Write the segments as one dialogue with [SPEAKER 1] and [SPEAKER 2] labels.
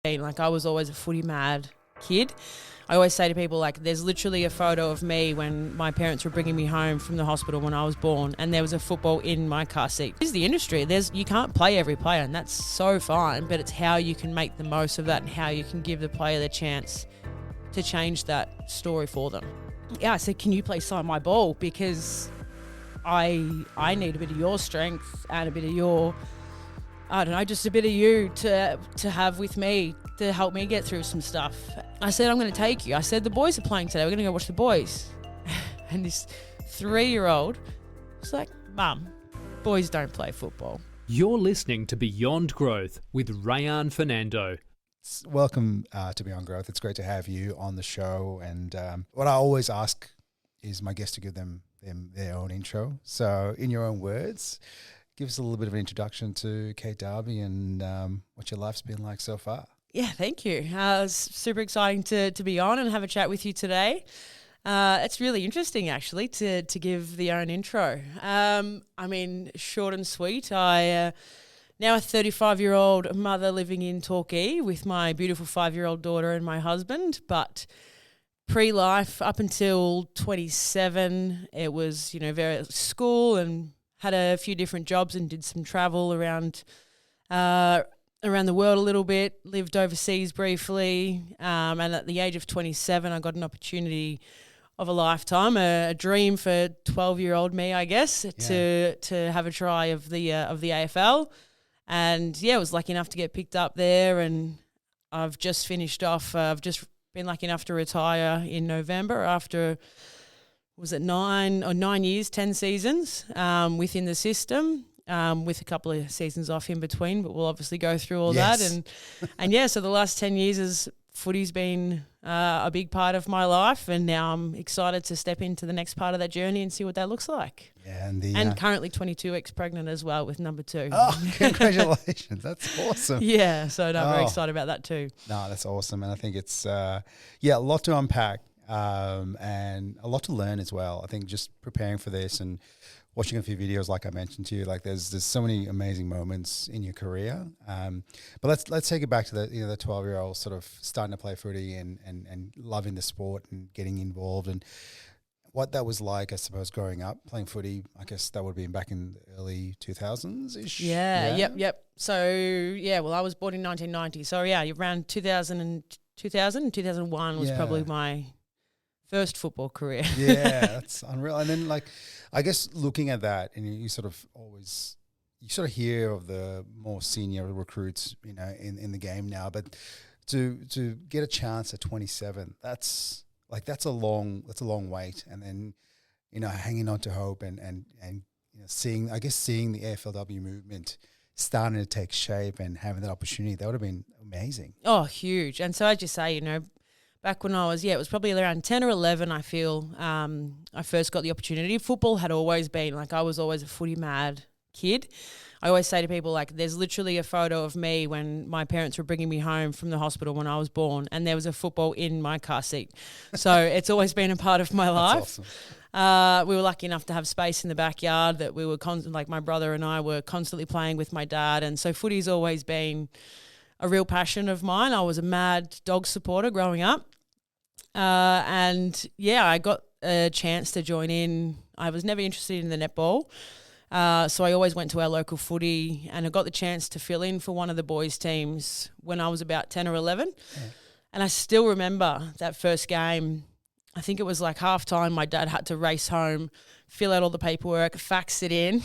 [SPEAKER 1] Like, I was always a footy mad kid. I always say to people, like, there's literally a photo of me when my parents were bringing me home from the hospital when I was born, and there was a football in my car seat. This is the industry. You can't play every player, and that's so fine, but it's how you can make the most of that and how you can give the player the chance to change that story for them. Yeah, I said, can you please sign my ball? Because I need a bit of your strength and a bit of your, I don't know, just a bit of you to have with me to help me get through some stuff. I said, I'm going to take you. I said, the boys are playing today. We're going to go watch the boys. And this 3-year-old was like, Mum, boys don't play football.
[SPEAKER 2] You're listening to Beyond Growth with Rayan Fernando.
[SPEAKER 3] Welcome to Beyond Growth. It's great to have you on the show. And what I always ask is my guests to give them their own intro. So in your own words, give us a little bit of an introduction to Kate Darby and what your life's been like so far.
[SPEAKER 1] Yeah, thank you. It's super exciting to be on and have a chat with you today. It's really interesting, actually, to give the own intro. I mean, short and sweet. I now a 35-year-old mother living in Torquay with my beautiful 5-year-old daughter and my husband, but pre-life up until 27, it was, very school and had a few different jobs and did some travel around the world a little bit, lived overseas briefly, and at the age of 27, I got an opportunity of a lifetime, a dream for 12-year-old me, I guess, to have a try of the AFL. And, I was lucky enough to get picked up there, and I've just finished off. I've just been lucky enough to retire in November after, was it 9 years, 10 seasons within the system, with a couple of seasons off in between, but we'll obviously go through all that. And so the last 10 years footy's been a big part of my life, and now I'm excited to step into the next part of that journey and see what that looks like.
[SPEAKER 3] Yeah,
[SPEAKER 1] and currently 22 weeks pregnant as well with number 2.
[SPEAKER 3] Oh, congratulations. That's awesome.
[SPEAKER 1] Yeah, so I'm very excited about that too.
[SPEAKER 3] No, that's awesome. And I think it's, a lot to unpack and a lot to learn as well. I think just preparing for this and watching a few videos, like I mentioned to you, like there's so many amazing moments in your career. But let's take it back to the 12-year-old sort of starting to play footy and loving the sport and getting involved, and what that was like, I suppose, growing up playing footy. I guess that would have been back in the early 2000s-ish.
[SPEAKER 1] Yeah. Yep. So, I was born in 1990. So, around 2000 and 2001 was probably my first football career.
[SPEAKER 3] Yeah, that's unreal. And then, I guess looking at that, and you sort of hear of the more senior recruits, in the game now, but to get a chance at 27, that's a long wait. And then, hanging on to hope and seeing the AFLW movement starting to take shape and having that opportunity, that would have been amazing.
[SPEAKER 1] Oh, huge. And so as you say, back when I was, it was probably around 10 or 11, I feel, I first got the opportunity. Football had always been, I was always a footy mad kid. I always say to people, there's literally a photo of me when my parents were bringing me home from the hospital when I was born, and there was a football in my car seat. So it's always been a part of my life.
[SPEAKER 3] That's
[SPEAKER 1] awesome. We were lucky enough to have space in the backyard that we were my brother and I were constantly playing with my dad. And so footy's always been a real passion of mine. I was a mad dog supporter growing up. I got a chance to join in. I was never interested in the netball. So I always went to our local footy, and I got the chance to fill in for one of the boys' teams when I was about 10 or 11. Yeah. And I still remember that first game. I think it was half time. My dad had to race home, fill out all the paperwork, fax it in.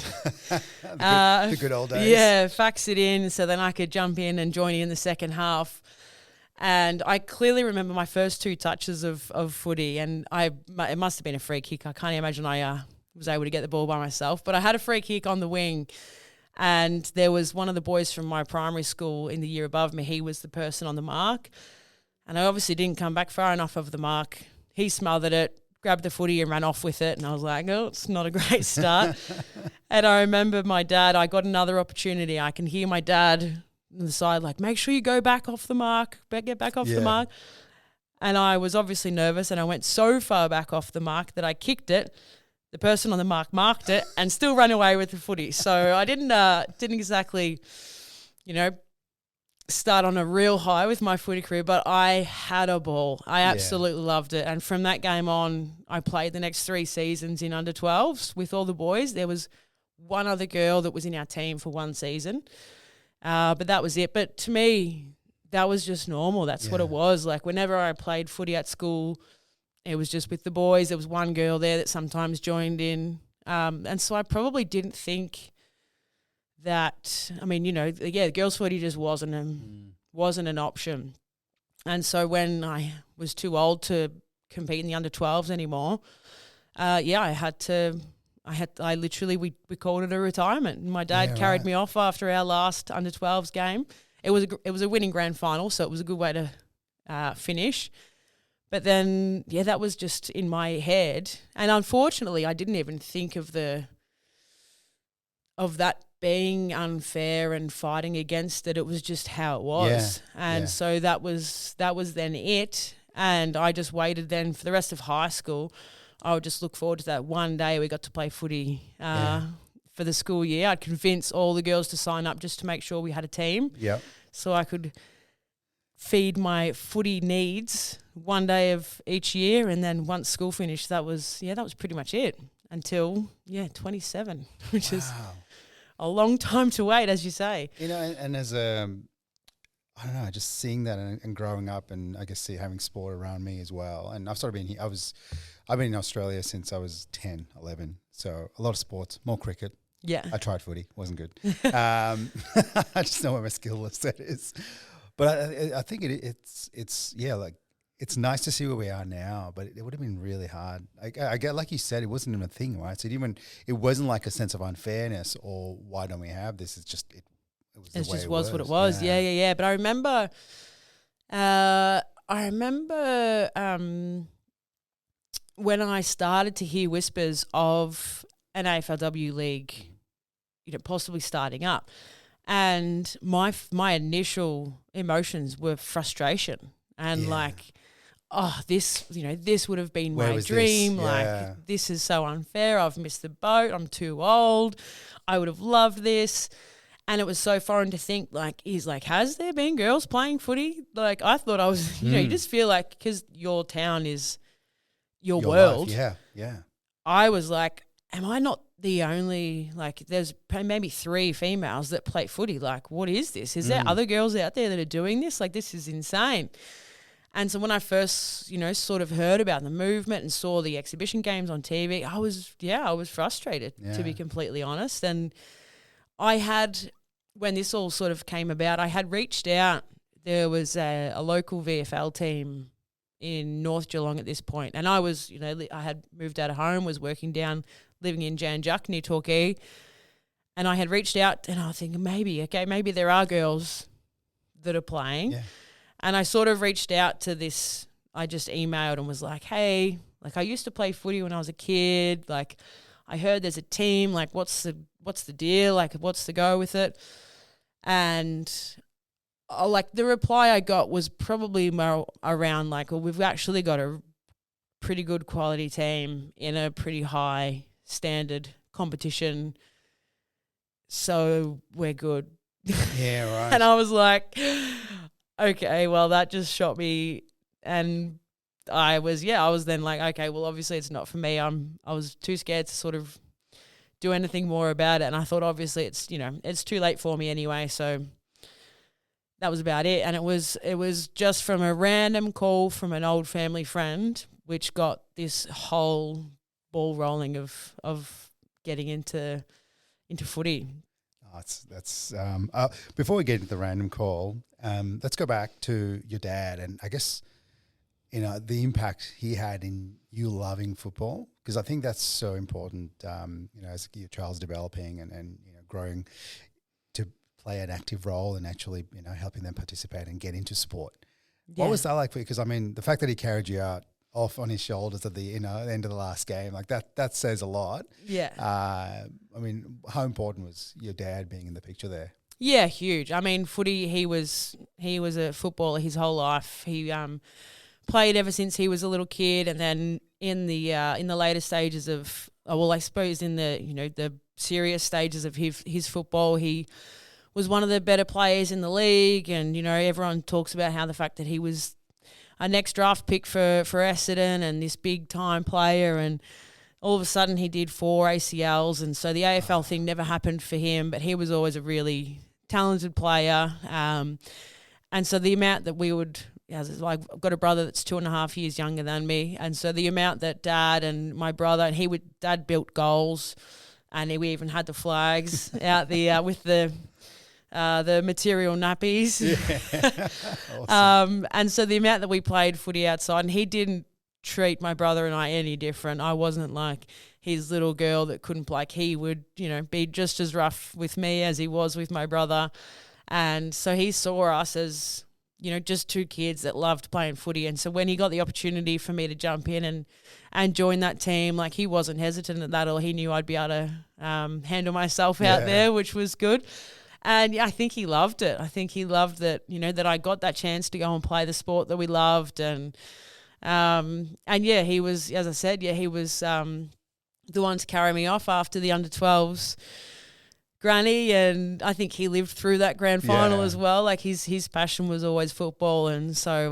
[SPEAKER 3] the good old days.
[SPEAKER 1] Yeah, fax it in so then I could jump in and join in the second half. And I clearly remember my first 2 touches of footy, and it must have been a free kick. I can't imagine I was able to get the ball by myself, but I had a free kick on the wing, and there was one of the boys from my primary school in the year above me. He was the person on the mark, and I obviously didn't come back far enough of the mark. He smothered it, grabbed the footy and ran off with it, and I was like, oh, it's not a great start. And I remember my dad, I got another opportunity. I can hear my dad on the side, make sure you go back off the mark, get back off the mark. And I was obviously nervous, and I went so far back off the mark that I kicked it. The person on the mark marked it and still ran away with the footy. So I didn't exactly, start on a real high with my footy career, but I had a ball. I absolutely loved it. And from that game on, I played the next 3 seasons in under 12s with all the boys. There was one other girl that was in our team for 1 season, but that was it. But to me, that was just normal. That's what it was. Like whenever I played footy at school, it was just with the boys. There was one girl there that sometimes joined in. And so I probably didn't think that, I mean, girls' footy just wasn't an option. And so when I was too old to compete in the under 12s anymore, we called it a retirement. My dad carried me off after our last under 12s game. It was a winning grand final, so it was a good way to finish. But then, that was just in my head. And unfortunately, I didn't even think of that being unfair and fighting against it. It was just how it was. So that was then it. And I just waited then for the rest of high school. I would just look forward to that one day we got to play footy for the school year. I'd convince all the girls to sign up just to make sure we had a team.
[SPEAKER 3] Yep.
[SPEAKER 1] So I could feed my footy needs one day of each year, and then once school finished, that was pretty much it until 27, which is a long time to wait, as you say.
[SPEAKER 3] And as I don't know, just seeing that and growing up, and I guess having sport around me as well. And I've sort of been here. I've been in Australia since I was 10, 11. So a lot of sports, more cricket.
[SPEAKER 1] Yeah.
[SPEAKER 3] I tried footy, wasn't good. I just know where my skill set is. But I think it's nice to see where we are now, but it would have been really hard. I get, like you said, it wasn't even a thing, right? So it wasn't like a sense of unfairness or why don't we have this? It's just it was the way it was.
[SPEAKER 1] What it was. Yeah. But I remember when I started to hear whispers of an AFLW league, possibly starting up. And my initial emotions were frustration and this would have been my dream. This is so unfair. I've missed the boat. I'm too old. I would have loved this. And it was so foreign to think, has there been girls playing footy? Like, I thought I was, you just feel like because your town is your world.
[SPEAKER 3] Life. Yeah.
[SPEAKER 1] I was like, am I not the only, there's maybe 3 females that play footy. Like, what is this? Is there other girls out there that are doing this? Like, this is insane. And so when I first, sort of heard about the movement and saw the exhibition games on TV, I was frustrated, to be completely honest. And I had, when this all sort of came about, I had reached out. There was a local VFL team in North Geelong at this point. And I was, I had moved out of home, was working down, living in Janjuk near Torquay, and I had reached out and I was thinking maybe there are girls that are playing. Yeah. And I sort of reached out to this, I just emailed and was like, hey, I used to play footy when I was a kid. I heard there's a team, what's the deal? What's the go with it? And the reply I got was probably more around we've actually got a pretty good quality team in a pretty high standard competition, so we're good.
[SPEAKER 3] Yeah, right.
[SPEAKER 1] And I was like, okay, well, that just shot me. And I was then like, okay, well, obviously it's not for me. I was too scared to sort of do anything more about it. And I thought, obviously it's too late for me anyway. So that was about it. And it was just from a random call from an old family friend, which got this whole ball rolling of getting into footy.
[SPEAKER 3] Oh, that's before we get into the random call, let's go back to your dad, and I guess the impact he had in you loving football, because I think that's so important. As your child's developing and growing to play an active role and actually helping them participate and get into sport. Yeah. What was that like for you? Because the fact that he carried you out off on his shoulders at the end of the last game, that says a lot.
[SPEAKER 1] Yeah.
[SPEAKER 3] How important was your dad being in the picture there?
[SPEAKER 1] Yeah, huge. Footy, he was a footballer his whole life. He played ever since he was a little kid, and then in the later stages of, I suppose in the the serious stages of his football, he was one of the better players in the league, and everyone talks about how the fact that he was a next draft pick for Essendon and this big time player, and all of a sudden he did 4 ACLs, and so the AFL thing never happened for him, but he was always a really talented player. And so the amount that we would, I've got a brother that's 2.5 years younger than me, and so the amount that Dad and my brother, and Dad built goals, and we even had the flags out the with the material nappies. Yeah. Awesome. And so the amount that we played footy outside, and he didn't treat my brother and I any different. I wasn't like his little girl that couldn't play. Like he would, be just as rough with me as he was with my brother. And so he saw us as, just 2 kids that loved playing footy. And so when he got the opportunity for me to jump in and join that team, like he wasn't hesitant at that, or he knew I'd be able to handle myself out there, which was good. And yeah, I think he loved it. I think he loved that, that I got that chance to go and play the sport that we loved. And yeah, he was, as I said, he was the one to carry me off after the under-12s granny, and I think he lived through that grand final as well. Like his passion was always football, and so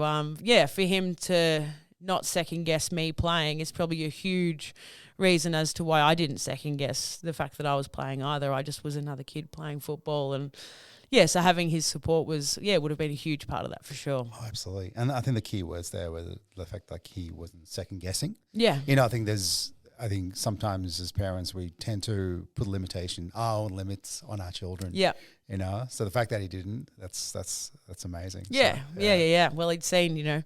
[SPEAKER 1] for him to not second guess me playing is probably a huge reason as to why I didn't second guess the fact that I was playing either. I just was another kid playing football, and so having his support was would have been a huge part of that for sure.
[SPEAKER 3] Oh, absolutely. And I think the key words there were the fact like he wasn't second guessing.
[SPEAKER 1] Yeah.
[SPEAKER 3] I think sometimes as parents we tend to put our own limits on our children.
[SPEAKER 1] Yeah.
[SPEAKER 3] So the fact that he didn't, that's amazing.
[SPEAKER 1] Yeah.
[SPEAKER 3] So,
[SPEAKER 1] yeah. Well, he'd seen,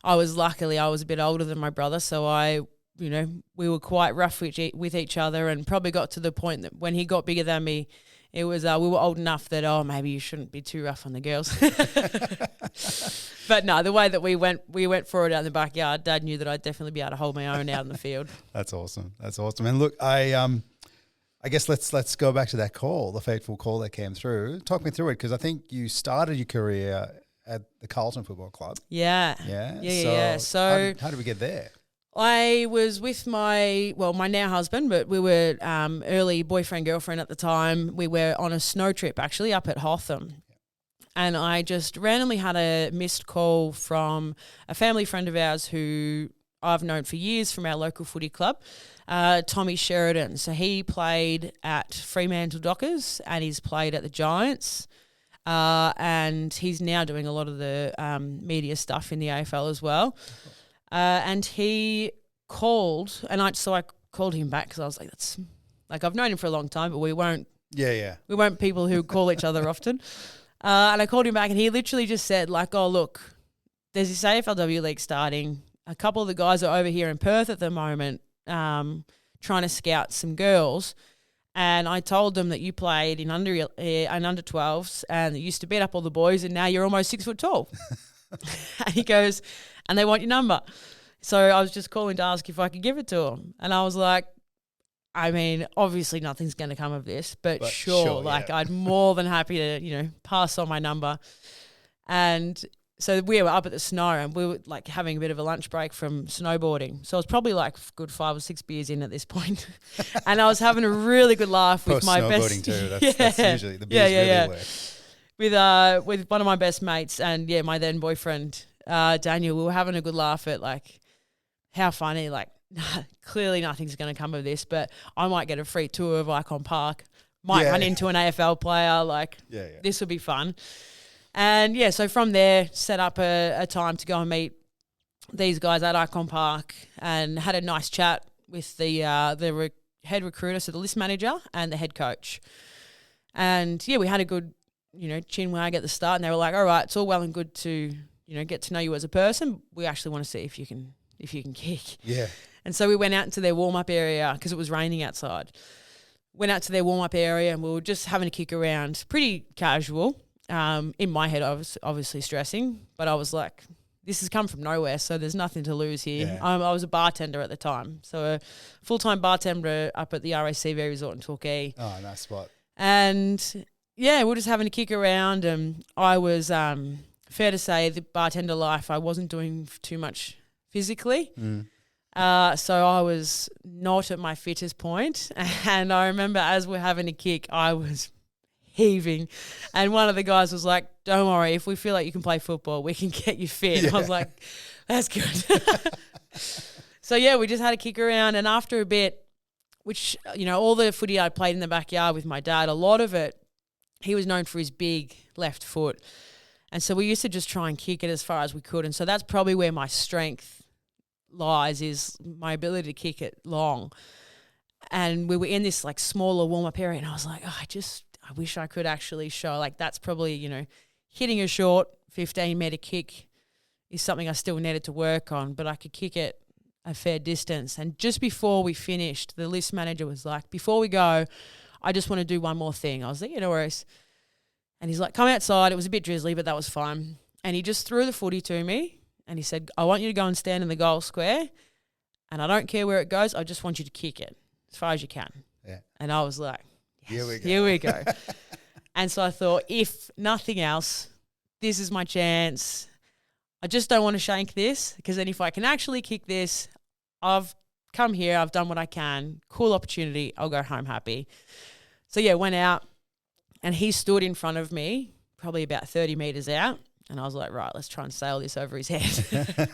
[SPEAKER 1] I was a bit older than my brother, so we were quite rough with each other, and probably got to the point that when he got bigger than me, it was we were old enough that maybe you shouldn't be too rough on the girls. But no, the way that we went for it out in the backyard, Dad knew that I'd definitely be able to hold my own out in the field.
[SPEAKER 3] That's awesome. And look, I guess let's go back to that call, the fateful call that came through. Talk me through it, because I think you started your career at the Carlton Football Club.
[SPEAKER 1] Yeah.
[SPEAKER 3] So how did we get there?
[SPEAKER 1] I was with my now husband, but we were early boyfriend, girlfriend at the time. We were on a snow trip actually up at Hotham. And I just randomly had a missed call from a family friend of ours who I've known for years from our local footy club, Tommy Sheridan. So he played at Fremantle Dockers and he's played at the Giants. And he's now doing a lot of the media stuff in the AFL as well. And he called, and I called him back because I was like, that's like, I've known him for a long time, but we won't people who call each other often. And I called him back, and he literally just said like, oh, look, there's this AFLW league starting. A couple of the guys are over here in Perth at the moment trying to scout some girls. And I told them that you played in under 12s and that you used to beat up all the boys, and now you're almost 6 foot tall. And he goes, and they want your number. So I was just calling to ask if I could give it to him. And I was like, I mean, obviously nothing's going to come of this, but sure, I'd more than happy to, pass on my number. And so we were up at the snow, and we were like having a bit of a lunch break from snowboarding. So I was probably like good 5 or 6 beers in at this point. And I was having a really good laugh with my best.
[SPEAKER 3] Snowboarding too. That's usually the beers really work.
[SPEAKER 1] With one of my best mates and my then boyfriend, Daniel. We were having a good laugh at like how funny, like clearly nothing's going to come of this, but I might get a free tour of Icon Park, might run into an AFL player, this would be fun. And so from there, set up a time to go and meet these guys at Icon Park, and had a nice chat with the head recruiter, so the list manager and the head coach. And we had a good, chin wag at the start, and they were like, all right, it's all well and good to, get to know you as a person. We actually want to see if you can kick. Yeah. And so we went out into their warm-up area because it was raining outside. Went out to their warm-up area, and we were just having a kick around, pretty casual. In my head, I was obviously stressing, but I was like, this has come from nowhere, so there's nothing to lose here. Yeah. I was a bartender at the time, so a full-time bartender up at the RACV Resort in Torquay.
[SPEAKER 3] Oh, nice spot.
[SPEAKER 1] And, we're just having a kick around, and I was, fair to say, the bartender life, I wasn't doing too much physically. So I was not at my fittest point. And I remember as we're having a kick, I was heaving. And one of the guys was like, don't worry, if we feel like you can play football, we can get you fit. I was like, that's good. So, yeah, we just had to kick around. And after a bit, which, you know, all the footy I played in the backyard with my dad, a lot of it, he was known for his big left foot. And so we used to just try and kick it as far as we could. And so that's probably where my strength lies, is my ability to kick it long. And we were in this like smaller warm-up area, and I was like, I wish I could actually show. Like, that's probably, you know, hitting a short 15-metre kick is something I still needed to work on, but I could kick it a fair distance. And just before we finished, the list manager was like, before we go, I just want to do one more thing. I was like, no worries. And he's like, come outside. It was a bit drizzly, but that was fine. And he just threw the footy to me, and he said, I want you to go and stand in the goal square, and I don't care where it goes. I just want you to kick it as far as you can.
[SPEAKER 3] Yeah.
[SPEAKER 1] And I was like, yes,
[SPEAKER 3] Here we go.
[SPEAKER 1] And so I thought, if nothing else, this is my chance. I just don't want to shank this, because then if I can actually kick this, I've come here, I've done what I can, cool opportunity, I'll go home happy. So, yeah, went out, and he stood in front of me, probably about 30 metres out, and I was like, right, let's try and sail this over his head.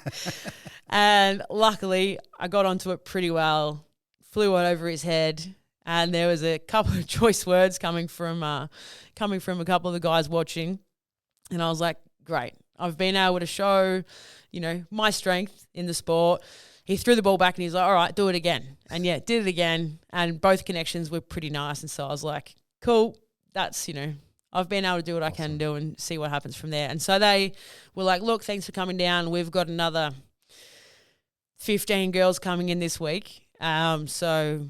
[SPEAKER 1] And luckily, I got onto it pretty well, flew it over his head, and there was a couple of choice words coming from a couple of the guys watching, and I was like, great, I've been able to show, you know, my strength in the sport. He threw the ball back, and he's like, all right, do it again. And, yeah, did it again, and both connections were pretty nice, and so I was like, cool, that's, you know, I've been able to do what I can do and see what happens from there. And so they were like, look, thanks for coming down. We've got another 15 girls coming in this week. So,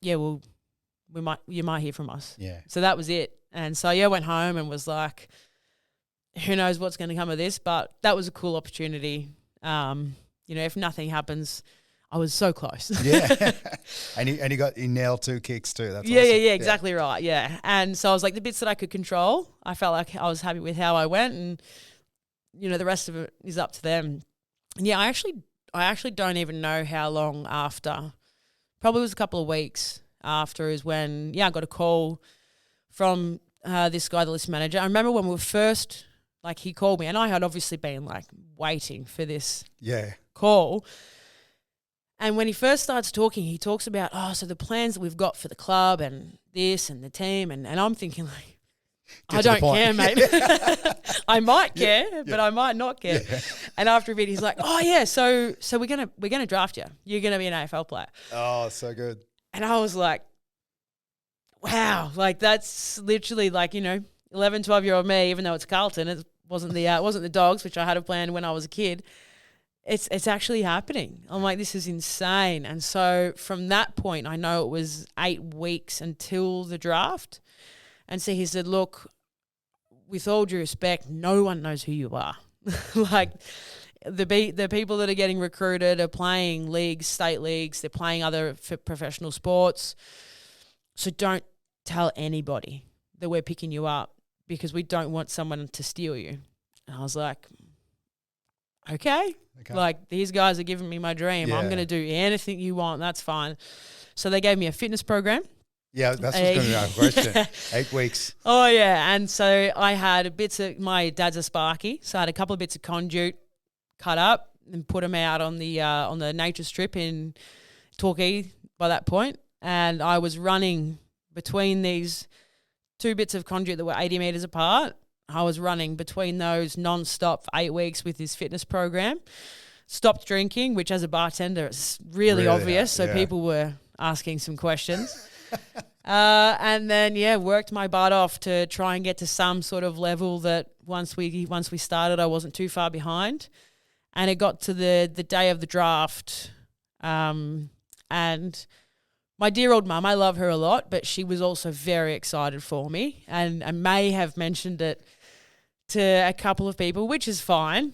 [SPEAKER 1] yeah, you might hear from us.
[SPEAKER 3] Yeah.
[SPEAKER 1] So that was it. And so, yeah, I went home and was like, who knows what's going to come of this, but that was a cool opportunity. You know, if nothing happens, I was so close.
[SPEAKER 3] Yeah. and he nailed 2 kicks too. That's
[SPEAKER 1] yeah,
[SPEAKER 3] awesome.
[SPEAKER 1] yeah, exactly right. Yeah. And so I was like, the bits that I could control, I felt like I was happy with how I went, and, you know, the rest of it is up to them. And yeah, I actually don't even know how long after. Probably was a couple of weeks after is when, I got a call from this guy, the list manager. I remember when we were first, like, he called me, and I had obviously been like waiting for this call. And when he first starts talking, he talks about, so the plans that we've got for the club and this and the team. And I'm thinking, like, I don't care, mate. I might care, but I might not care. Yeah. And after a bit, he's like, so we're gonna draft you. You're gonna be an AFL player.
[SPEAKER 3] Oh, so good.
[SPEAKER 1] And I was like, wow, like, that's literally like, you know, 11, 12-year-old me, even though it's Carlton, it wasn't the Dogs, which I had a plan when I was a kid. It's actually happening. I'm like, this is insane. And so from that point, I know it was 8 weeks until the draft. And so he said, look, with all due respect, no one knows who you are. Like, the people that are getting recruited are playing leagues, state leagues, they're playing other professional sports. So don't tell anybody that we're picking you up, because we don't want someone to steal you. And I was like, okay. Like, these guys are giving me my dream. Yeah. I'm going to do anything you want. That's fine. So they gave me a fitness program. Yeah, that's what's going to be our question. 8 weeks. Oh, yeah. And so I had my dad's a Sparky, so I had a couple of bits of conduit cut up and put them out on the nature strip in Torquay by that point. And I was running between these 2 bits of conduit that were 80 metres apart. I was running between those non-stop for 8 weeks with this fitness program. Stopped drinking, which as a bartender is really obvious, so people were asking some questions. And then, worked my butt off to try and get to some sort of level that once we started, I wasn't too far behind. And it got to the day of the draft, and my dear old mum, I love her a lot, but she was also very excited for me, and I may have mentioned it to a couple of people, which is fine.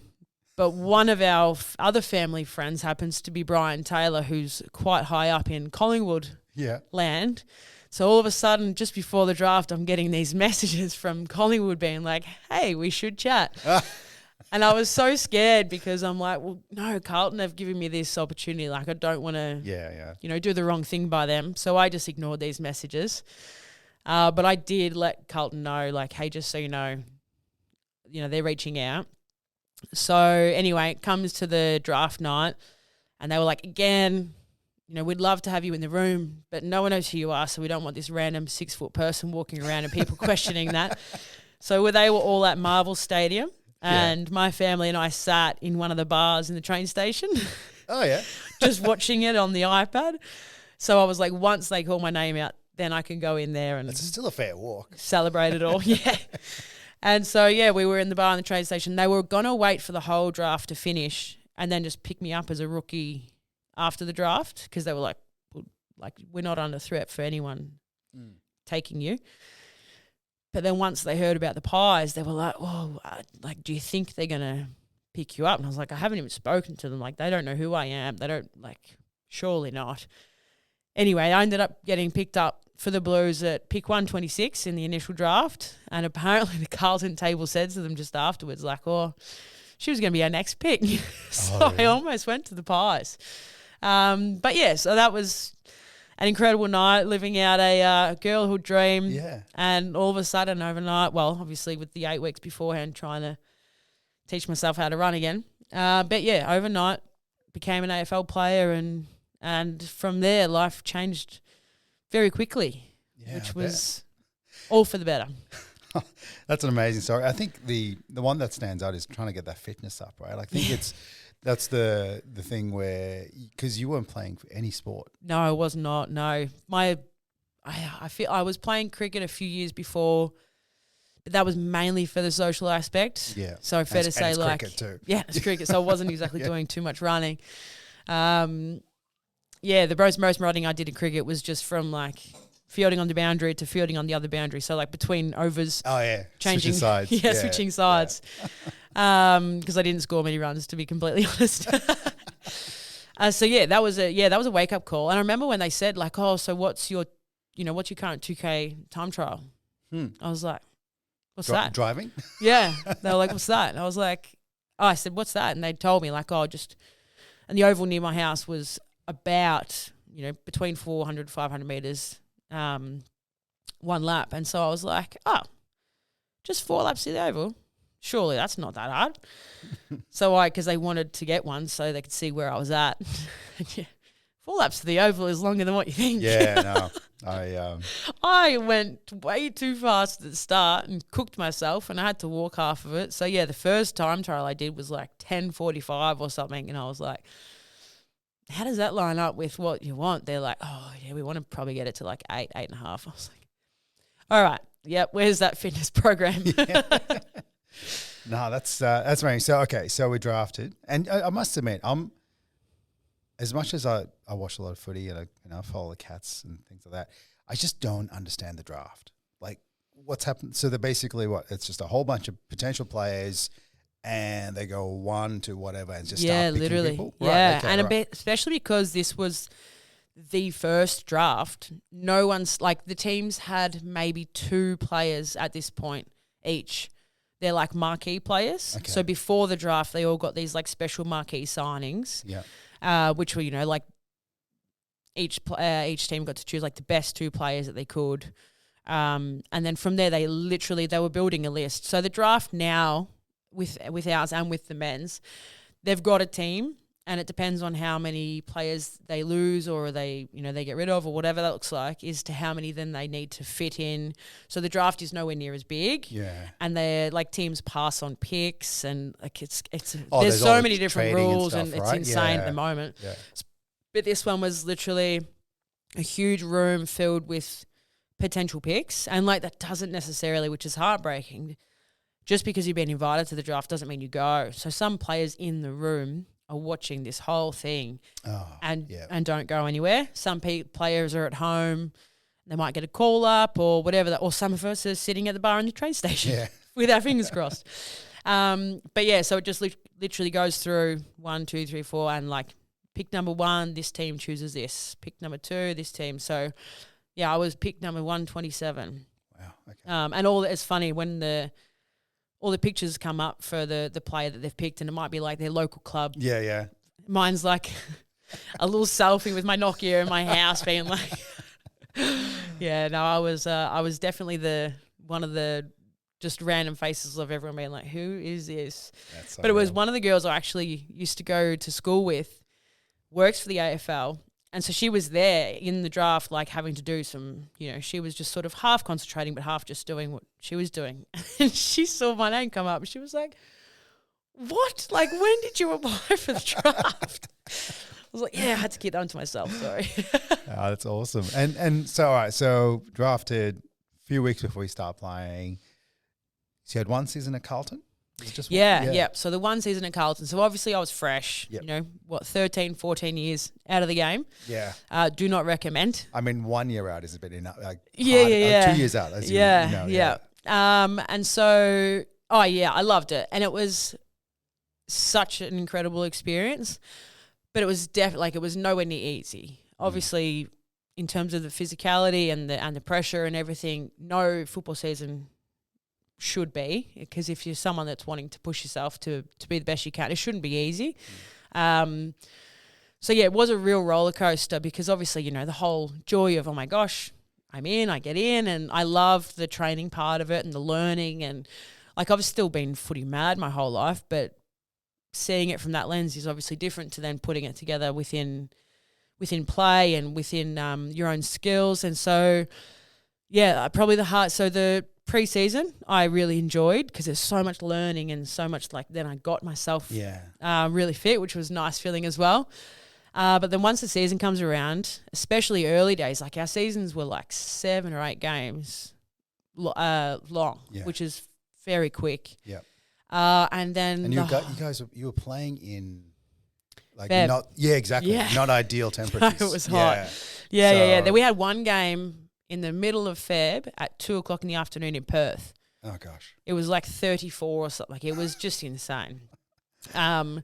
[SPEAKER 1] But one of our other family friends happens to be Brian Taylor, who's quite high up in Collingwood land. So all of a sudden, just before the draft, I'm getting these messages from Collingwood being like, hey, we should chat. And I was so scared, because I'm like, well, no, Carlton have given me this opportunity. Like, I don't want to, do the wrong thing by them. So I just ignored these messages. But I did let Carlton know, like, hey, just so you know, they're reaching out. So anyway, it comes to the draft night and they were like, again, we'd love to have you in the room, but no one knows who you are, so we don't want this random 6-foot person walking around and people questioning that. So they were all at Marvel Stadium and my family and I sat in one of the bars in the train station.
[SPEAKER 3] Oh, yeah.
[SPEAKER 1] Just watching it on the iPad. So I was like, once they call my name out, then I can go in there and...
[SPEAKER 3] It's still a fair walk.
[SPEAKER 1] Celebrate it all, yeah. And so, we were in the bar in the train station. They were going to wait for the whole draft to finish and then just pick me up as a rookie after the draft because they were like, we're not under threat for anyone taking you. But then once they heard about the Pies, they were like, oh, do you think they're going to pick you up? And I was like, I haven't even spoken to them. Like, they don't know who I am. They don't, surely not. Anyway, I ended up getting picked up for the Blues at pick 126 in the initial draft. And apparently the Carlton table said to them just afterwards, she was going to be our next pick. So really? I almost went to the Pies. But so that was an incredible night, living out a girlhood dream.
[SPEAKER 3] Yeah.
[SPEAKER 1] And all of a sudden overnight, well, obviously with the 8 weeks beforehand, trying to teach myself how to run again. Overnight became an AFL player and from there life changed very quickly, which was all for the better.
[SPEAKER 3] That's an amazing story. I think the one that stands out is trying to get that fitness up, right? I think that's the thing where, because you weren't playing for any sport.
[SPEAKER 1] No, I was not. No, I feel I was playing cricket a few years before, but that was mainly for the social aspect.
[SPEAKER 3] Yeah.
[SPEAKER 1] So fair to say,
[SPEAKER 3] it's cricket too.
[SPEAKER 1] Yeah, it's cricket. So I wasn't exactly doing too much running. The most running I did in cricket was just from fielding on the boundary to fielding on the other boundary. So between overs.
[SPEAKER 3] Oh yeah,
[SPEAKER 1] changing
[SPEAKER 3] switching sides.
[SPEAKER 1] Switching sides. Because I didn't score many runs, to be completely honest. That was a wake up call. And I remember when they said so what's your current 2K time trial? I was like, what's that?
[SPEAKER 3] Driving?
[SPEAKER 1] Yeah. They were like, what's that? And I was like, I said, what's that? And they told me and the oval near my house was about, between 400, 500 meters, one lap. And so I was like, just 4 laps to the oval. Surely that's not that hard. So because they wanted to get one so they could see where I was at. 4 laps to the oval is longer than what you think.
[SPEAKER 3] Yeah, no.
[SPEAKER 1] I went way too fast at the start and cooked myself and I had to walk half of it. So the first time trial I did was 10:45 or something. And I was like, how does that line up with what you want? They're like, oh yeah, we want to probably get it to 8.5. I was like, all right. Yep. Where's that fitness program?
[SPEAKER 3] No, that's amazing. So we're drafted, and I must admit, as much as I watch a lot of footy and I follow the Cats and things like that, I just don't understand the draft. What's happened? So they're basically it's just a whole bunch of potential players, and they go 1 to whatever and just start picking
[SPEAKER 1] literally
[SPEAKER 3] people.
[SPEAKER 1] Yeah,
[SPEAKER 3] right, okay,
[SPEAKER 1] and
[SPEAKER 3] right.
[SPEAKER 1] Especially because this was the first draft. No one's the teams had maybe 2 players at this point each. They're marquee players. Okay. So before the draft, they all got these special marquee signings.
[SPEAKER 3] Yeah.
[SPEAKER 1] Which were each team got to choose the best 2 players that they could, and then from there they were building a list. So the draft now with ours and with the men's, they've got a team. And it depends on how many players they lose or they get rid of or whatever that looks like, is to how many then they need to fit in. So the draft is nowhere near as big.
[SPEAKER 3] Yeah.
[SPEAKER 1] And they're teams pass on picks and it's
[SPEAKER 3] there's
[SPEAKER 1] so many different rules and
[SPEAKER 3] stuff,
[SPEAKER 1] it's
[SPEAKER 3] right?
[SPEAKER 1] insane at the moment.
[SPEAKER 3] Yeah.
[SPEAKER 1] But this one was literally a huge room filled with potential picks. And that doesn't necessarily, which is heartbreaking, just because you've been invited to the draft doesn't mean you go. So some players in the room are watching this whole thing and don't go anywhere. Some players are at home. They might get a call up or whatever. Or some of us are sitting at the bar in the train station with our fingers crossed. So it just literally goes through 1, 2, 3, 4 and pick number 1, this team chooses this. Pick number 2, this team. So, I was pick number 127.
[SPEAKER 3] Wow. Okay.
[SPEAKER 1] And it's funny when all the pictures come up for the player that they've picked, and it might be their local club.
[SPEAKER 3] Yeah, yeah.
[SPEAKER 1] Mine's a little selfie with my Nokia in my house being Yeah, no, I was definitely one of the just random faces of everyone being like, who is this?
[SPEAKER 3] That's so
[SPEAKER 1] But it was
[SPEAKER 3] real.
[SPEAKER 1] one of the girls I actually used to go to school with, works for the AFL. And so she was there in the draft, like having to do some, she was just sort of half concentrating, but half just doing what she was doing. And she saw my name come up and she was like, what? Like, when did you apply for the draft? I was like, yeah, I had to keep that to myself. Sorry.
[SPEAKER 3] Oh, that's awesome. And so, all right, so drafted a few weeks before you start playing. So you had one season at Carlton? Was it just one?
[SPEAKER 1] Yeah. So the one season at Carlton. So obviously I was fresh,
[SPEAKER 3] Yep.
[SPEAKER 1] 13, 14 years out of the game.
[SPEAKER 3] Yeah.
[SPEAKER 1] Do not recommend.
[SPEAKER 3] I mean, 1 year out is a bit enough. Like
[SPEAKER 1] Yeah,
[SPEAKER 3] hard,
[SPEAKER 1] yeah.
[SPEAKER 3] 2 years out, as
[SPEAKER 1] Yeah,
[SPEAKER 3] you know.
[SPEAKER 1] yeah. And so, I loved it. And it was such an incredible experience. But it was definitely, it was nowhere near easy. Obviously, in terms of the physicality and the pressure and everything, no football season should be, because if you're someone that's wanting to push yourself to be the best you can, it shouldn't be easy. So yeah, it was a real roller coaster, because obviously, the whole joy of, oh my gosh, I get in, and I loved the training part of it and the learning, and like I've still been footy mad my whole life, but seeing it from that lens is obviously different to then putting it together within play and within your own skills. And so, yeah, probably the pre-season I really enjoyed, because there's so much learning and so much, then I got myself really fit, which was a nice feeling as well. But then once the season comes around, especially early days, like our seasons were like 7 or 8 games long, which is very quick.
[SPEAKER 3] Yeah.
[SPEAKER 1] And then
[SPEAKER 3] you were playing in like
[SPEAKER 1] Feb.
[SPEAKER 3] not ideal temperatures.
[SPEAKER 1] No, it was hot. Yeah. Then we had one game in the middle of Feb at 2:00 in the afternoon in Perth.
[SPEAKER 3] Oh gosh.
[SPEAKER 1] It was like 34 or something. Like, it was just insane. But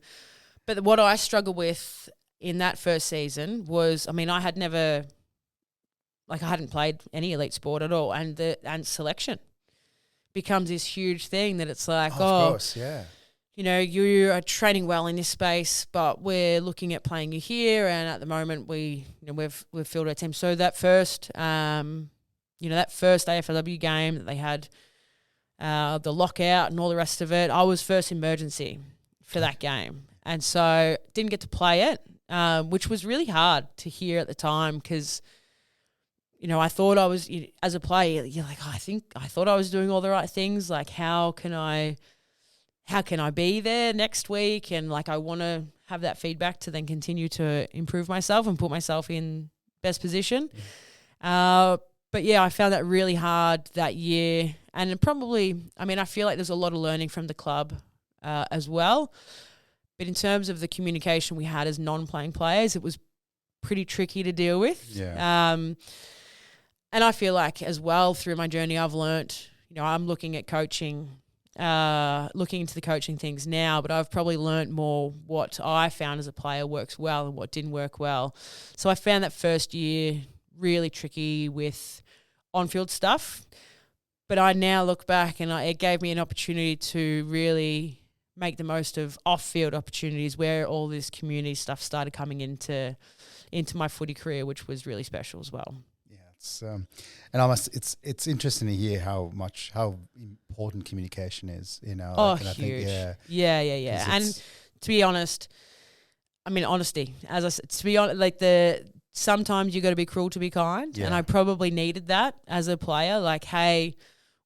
[SPEAKER 1] what I struggled with in that first season was, I had never, I hadn't played any elite sport at all, and selection becomes this huge thing that it's like,
[SPEAKER 3] of course, yeah.
[SPEAKER 1] You are training well in this space, but we're looking at playing you here, and at the moment we've filled our team. So that first, that first AFLW game that they had, the lockout and all the rest of it, I was first emergency for that game, and so didn't get to play it, which was really hard to hear at the time, because I thought I was, as a player, you're like, I thought I was doing all the right things. Like, how can I be there next week? And like, I want to have that feedback to then continue to improve myself and put myself in best position. But yeah, I found that really hard that year. And probably, I feel like there's a lot of learning from the club as well. But in terms of the communication we had as non-playing players, it was pretty tricky to deal with.
[SPEAKER 3] Yeah.
[SPEAKER 1] And I feel like as well through my journey, I've learnt, I'm looking at coaching, looking into the coaching things now, but I've probably learnt more what I found as a player works well and what didn't work well. So I found that first year really tricky with on-field stuff. But I now look back and it gave me an opportunity to really make the most of off-field opportunities where all this community stuff started coming into my footy career, which was really special as well.
[SPEAKER 3] It's interesting to hear how important communication is.
[SPEAKER 1] Huge.
[SPEAKER 3] I think,
[SPEAKER 1] yeah. And to be honest, honesty. As I said, to be honest, sometimes you got to be cruel to be kind, and I probably needed that as a player. Like, hey,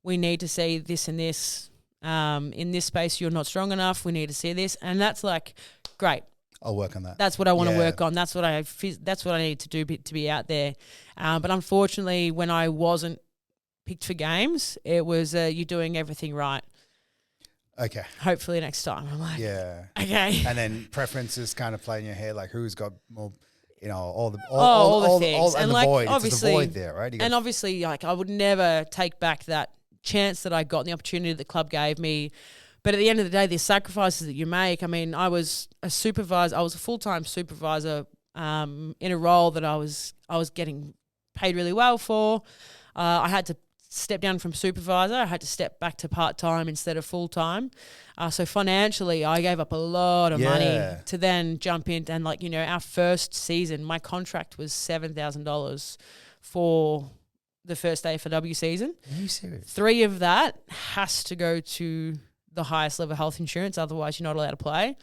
[SPEAKER 1] we need to see this and this. In this space, you're not strong enough. We need to see this, and that's like, great.
[SPEAKER 3] I'll work on that.
[SPEAKER 1] That's what I want to work on. That's what I need to do to be out there. But unfortunately, when I wasn't picked for games, it was you're doing everything right.
[SPEAKER 3] Okay.
[SPEAKER 1] Hopefully next time. I'm like, okay.
[SPEAKER 3] And then preferences kind of play in your head, like who's got more, all the
[SPEAKER 1] things,
[SPEAKER 3] and the
[SPEAKER 1] like,
[SPEAKER 3] void.
[SPEAKER 1] Obviously,
[SPEAKER 3] it's a void there, right?
[SPEAKER 1] And obviously, like, I would never take back that chance that I got and the opportunity that the club gave me. But at the end of the day, the sacrifices that you make, I was a supervisor. I was a full-time supervisor in a role that I was getting paid really well for. I had to step down from supervisor. I had to step back to part-time instead of full-time. So financially, I gave up a lot of money to then jump in. And our first season, my contract was $7,000 for the first AFLW season.
[SPEAKER 3] Are you serious?
[SPEAKER 1] 3 of that has to go to the highest level health insurance, otherwise you're not allowed to play.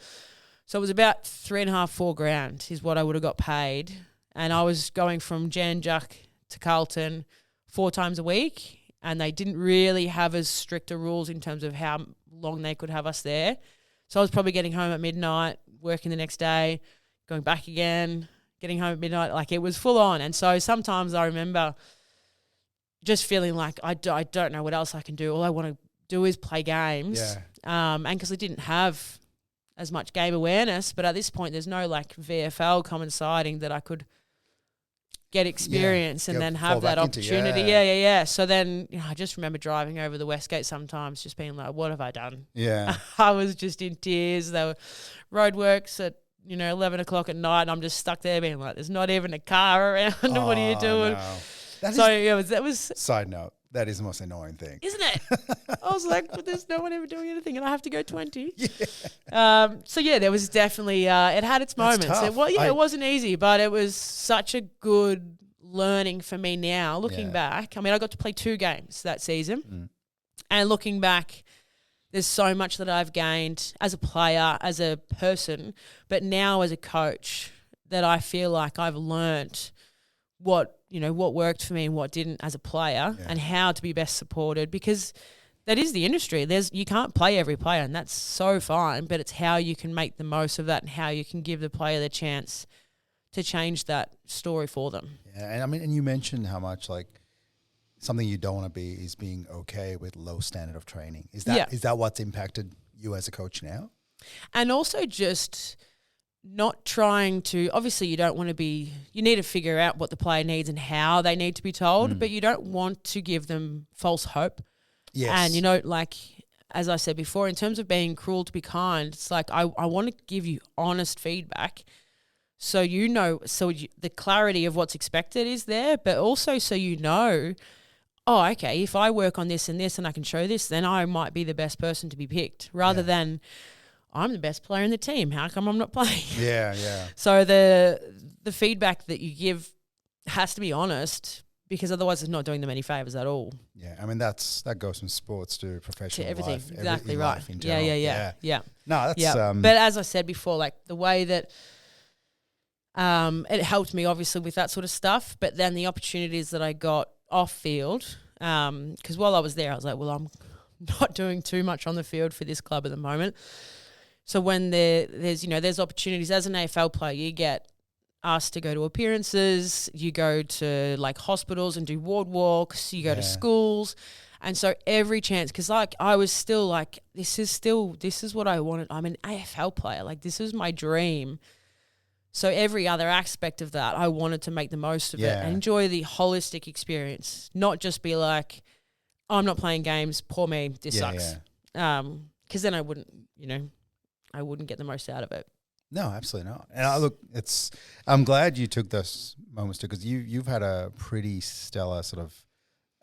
[SPEAKER 1] So it was about 3.5, 4 grand is what I would have got paid. And I was going from Jan Juck to Carlton 4 times a week, and they didn't really have as stricter rules in terms of how long they could have us there. So I was probably getting home at midnight, working the next day, going back again, getting home at midnight. Like, it was full on. And so sometimes I remember just feeling like I don't know what else I can do. All I want to do is play games.
[SPEAKER 3] Yeah.
[SPEAKER 1] And because I didn't have as much game awareness, but at this point there's no like VFL coinciding that I could get experience and then have that opportunity. Yeah. So then I just remember driving over the Westgate sometimes just being like, what have I done?
[SPEAKER 3] Yeah.
[SPEAKER 1] I was just in tears. There were roadworks at 11 o'clock at night, and I'm just stuck there being like, there's not even a car around. What are you doing?
[SPEAKER 3] No.
[SPEAKER 1] That was
[SPEAKER 3] Side note, that is the most annoying thing.
[SPEAKER 1] Isn't it? I was like, but there's no one ever doing anything, and I have to go 20.
[SPEAKER 3] Yeah.
[SPEAKER 1] So yeah, there was definitely it had its moments.
[SPEAKER 3] Tough.
[SPEAKER 1] It wasn't easy, but it was such a good learning for me now. Looking back, I mean, I got to play 2 games that season, and looking back, there's so much that I've gained as a player, as a person, but now as a coach, that I feel like I've learnt what worked for me and what didn't as a player, and how to be best supported, because that is the industry. You can't play every player, and that's so fine, but it's how you can make the most of that and how you can give the player the chance to change that story for them.
[SPEAKER 3] Yeah, and I mean, and you mentioned how much like something you don't want to be is being okay with low standard of training. Is that what's impacted you as a coach now?
[SPEAKER 1] And also just not trying to, obviously you don't want to be, you need to figure out what the player needs and how they need to be told, but you don't want to give them false hope.
[SPEAKER 3] Yes.
[SPEAKER 1] And, like, as I said before, in terms of being cruel to be kind, it's like I want to give you honest feedback so the clarity of what's expected is there, but also so oh, okay, if I work on this and this and I can show this, then I might be the best person to be picked, rather than I'm the best player in the team. How come I'm not playing?
[SPEAKER 3] Yeah.
[SPEAKER 1] So the feedback that you give has to be honest, because otherwise it's not doing them any favours at all.
[SPEAKER 3] Yeah, I mean that goes from sports to professional
[SPEAKER 1] to everything.
[SPEAKER 3] life.
[SPEAKER 1] Exactly right.
[SPEAKER 3] Life in general.
[SPEAKER 1] Yeah.
[SPEAKER 3] No, that's
[SPEAKER 1] But as I said before, like the way that it helped me obviously with that sort of stuff, but then the opportunities that I got off field, because while I was there, I was like, well, I'm not doing too much on the field for this club at the moment. So when there's opportunities as an AFL player, you get asked to go to appearances, you go to like hospitals and do ward walks, you go to schools. And so every chance, because like I was still like, this is what I wanted. I'm an AFL player. Like this is my dream. So every other aspect of that, I wanted to make the most of it and enjoy the holistic experience, not just be like, oh, I'm not playing games, poor me, this sucks. Because then I wouldn't get the most out of it.
[SPEAKER 3] No, absolutely not. And I'm glad you took those moments too, because you've had a pretty stellar sort of,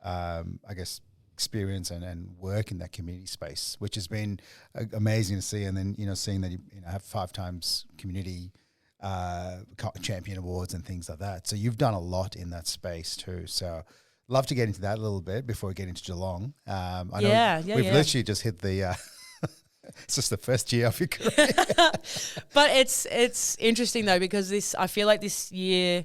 [SPEAKER 3] I guess, experience and work in that community space, which has been amazing to see. And then, seeing that you have 5 times community champion awards and things like that. So you've done a lot in that space too. So love to get into that a little bit before we get into Geelong. I know we've literally just hit the it's just the first year of your career.
[SPEAKER 1] But it's interesting though, because I feel like this year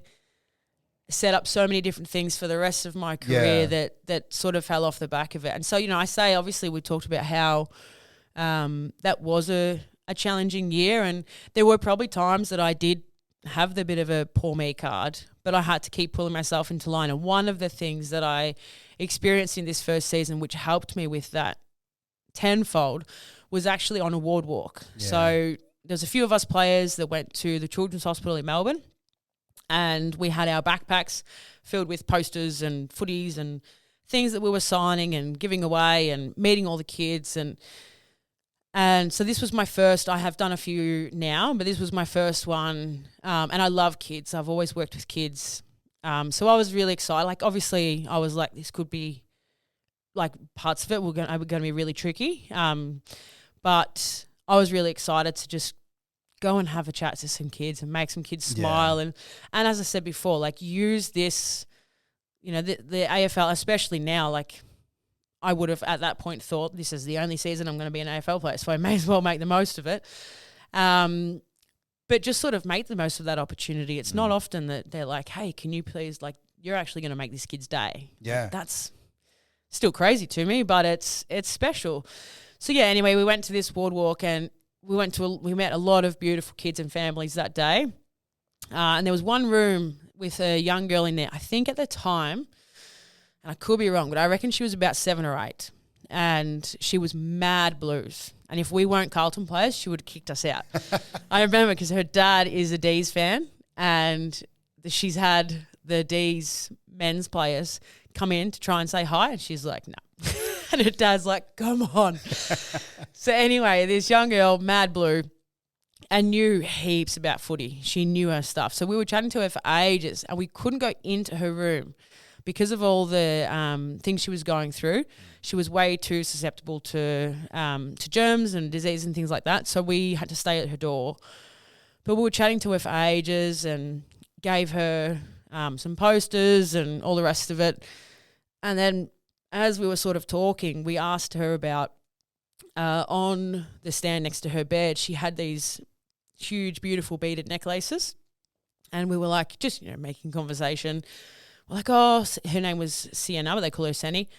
[SPEAKER 1] set up so many different things for the rest of my career that sort of fell off the back of it. And so, I say obviously we talked about how that was a challenging year, and there were probably times that I did have the bit of a poor me card, but I had to keep pulling myself into line. And one of the things that I experienced in this first season, which helped me with that tenfold, was actually on a ward walk. Yeah. So there's a few of us players that went to the Children's Hospital in Melbourne, and we had our backpacks filled with posters and footies and things that we were signing and giving away and meeting all the kids. And so this was my first. I have done a few now, but this was my first one. And I love kids. I've always worked with kids. So I was really excited. Like, obviously, I was like, this could be, like, parts of it were going to be really tricky. But I was really excited to just go and have a chat to some kids and make some kids smile. And as I said before, like, use this, the AFL, especially now, like I would have at that point thought this is the only season I'm going to be an AFL player, so I may as well make the most of it. But just sort of make the most of that opportunity. It's not often that they're like, hey, can you please, like, you're actually going to make this kid's day.
[SPEAKER 3] Yeah.
[SPEAKER 1] Like, that's still crazy to me, but it's special. So, yeah, anyway, we went to this ward walk and we met a lot of beautiful kids and families that day. And there was one room with a young girl in there, I think at the time, and I could be wrong, but I reckon she was about 7 or 8. And she was mad blues. And if we weren't Carlton players, she would have kicked us out. I remember because her dad is a D's fan and she's had the D's men's players come in to try and say hi. And she's like, no. And her dad's like, come on. So anyway, this young girl, mad blue, and knew heaps about footy. She knew her stuff. So we were chatting to her for ages and we couldn't go into her room because of all the things she was going through. She was way too susceptible to germs and disease and things like that. So we had to stay at her door. But we were chatting to her for ages and gave her some posters and all the rest of it. And then as we were sort of talking, we asked her about on the stand next to her bed, she had these huge, beautiful beaded necklaces. And we were like, just, making conversation. We're like, oh, her name was Sienna, but they call her Senny.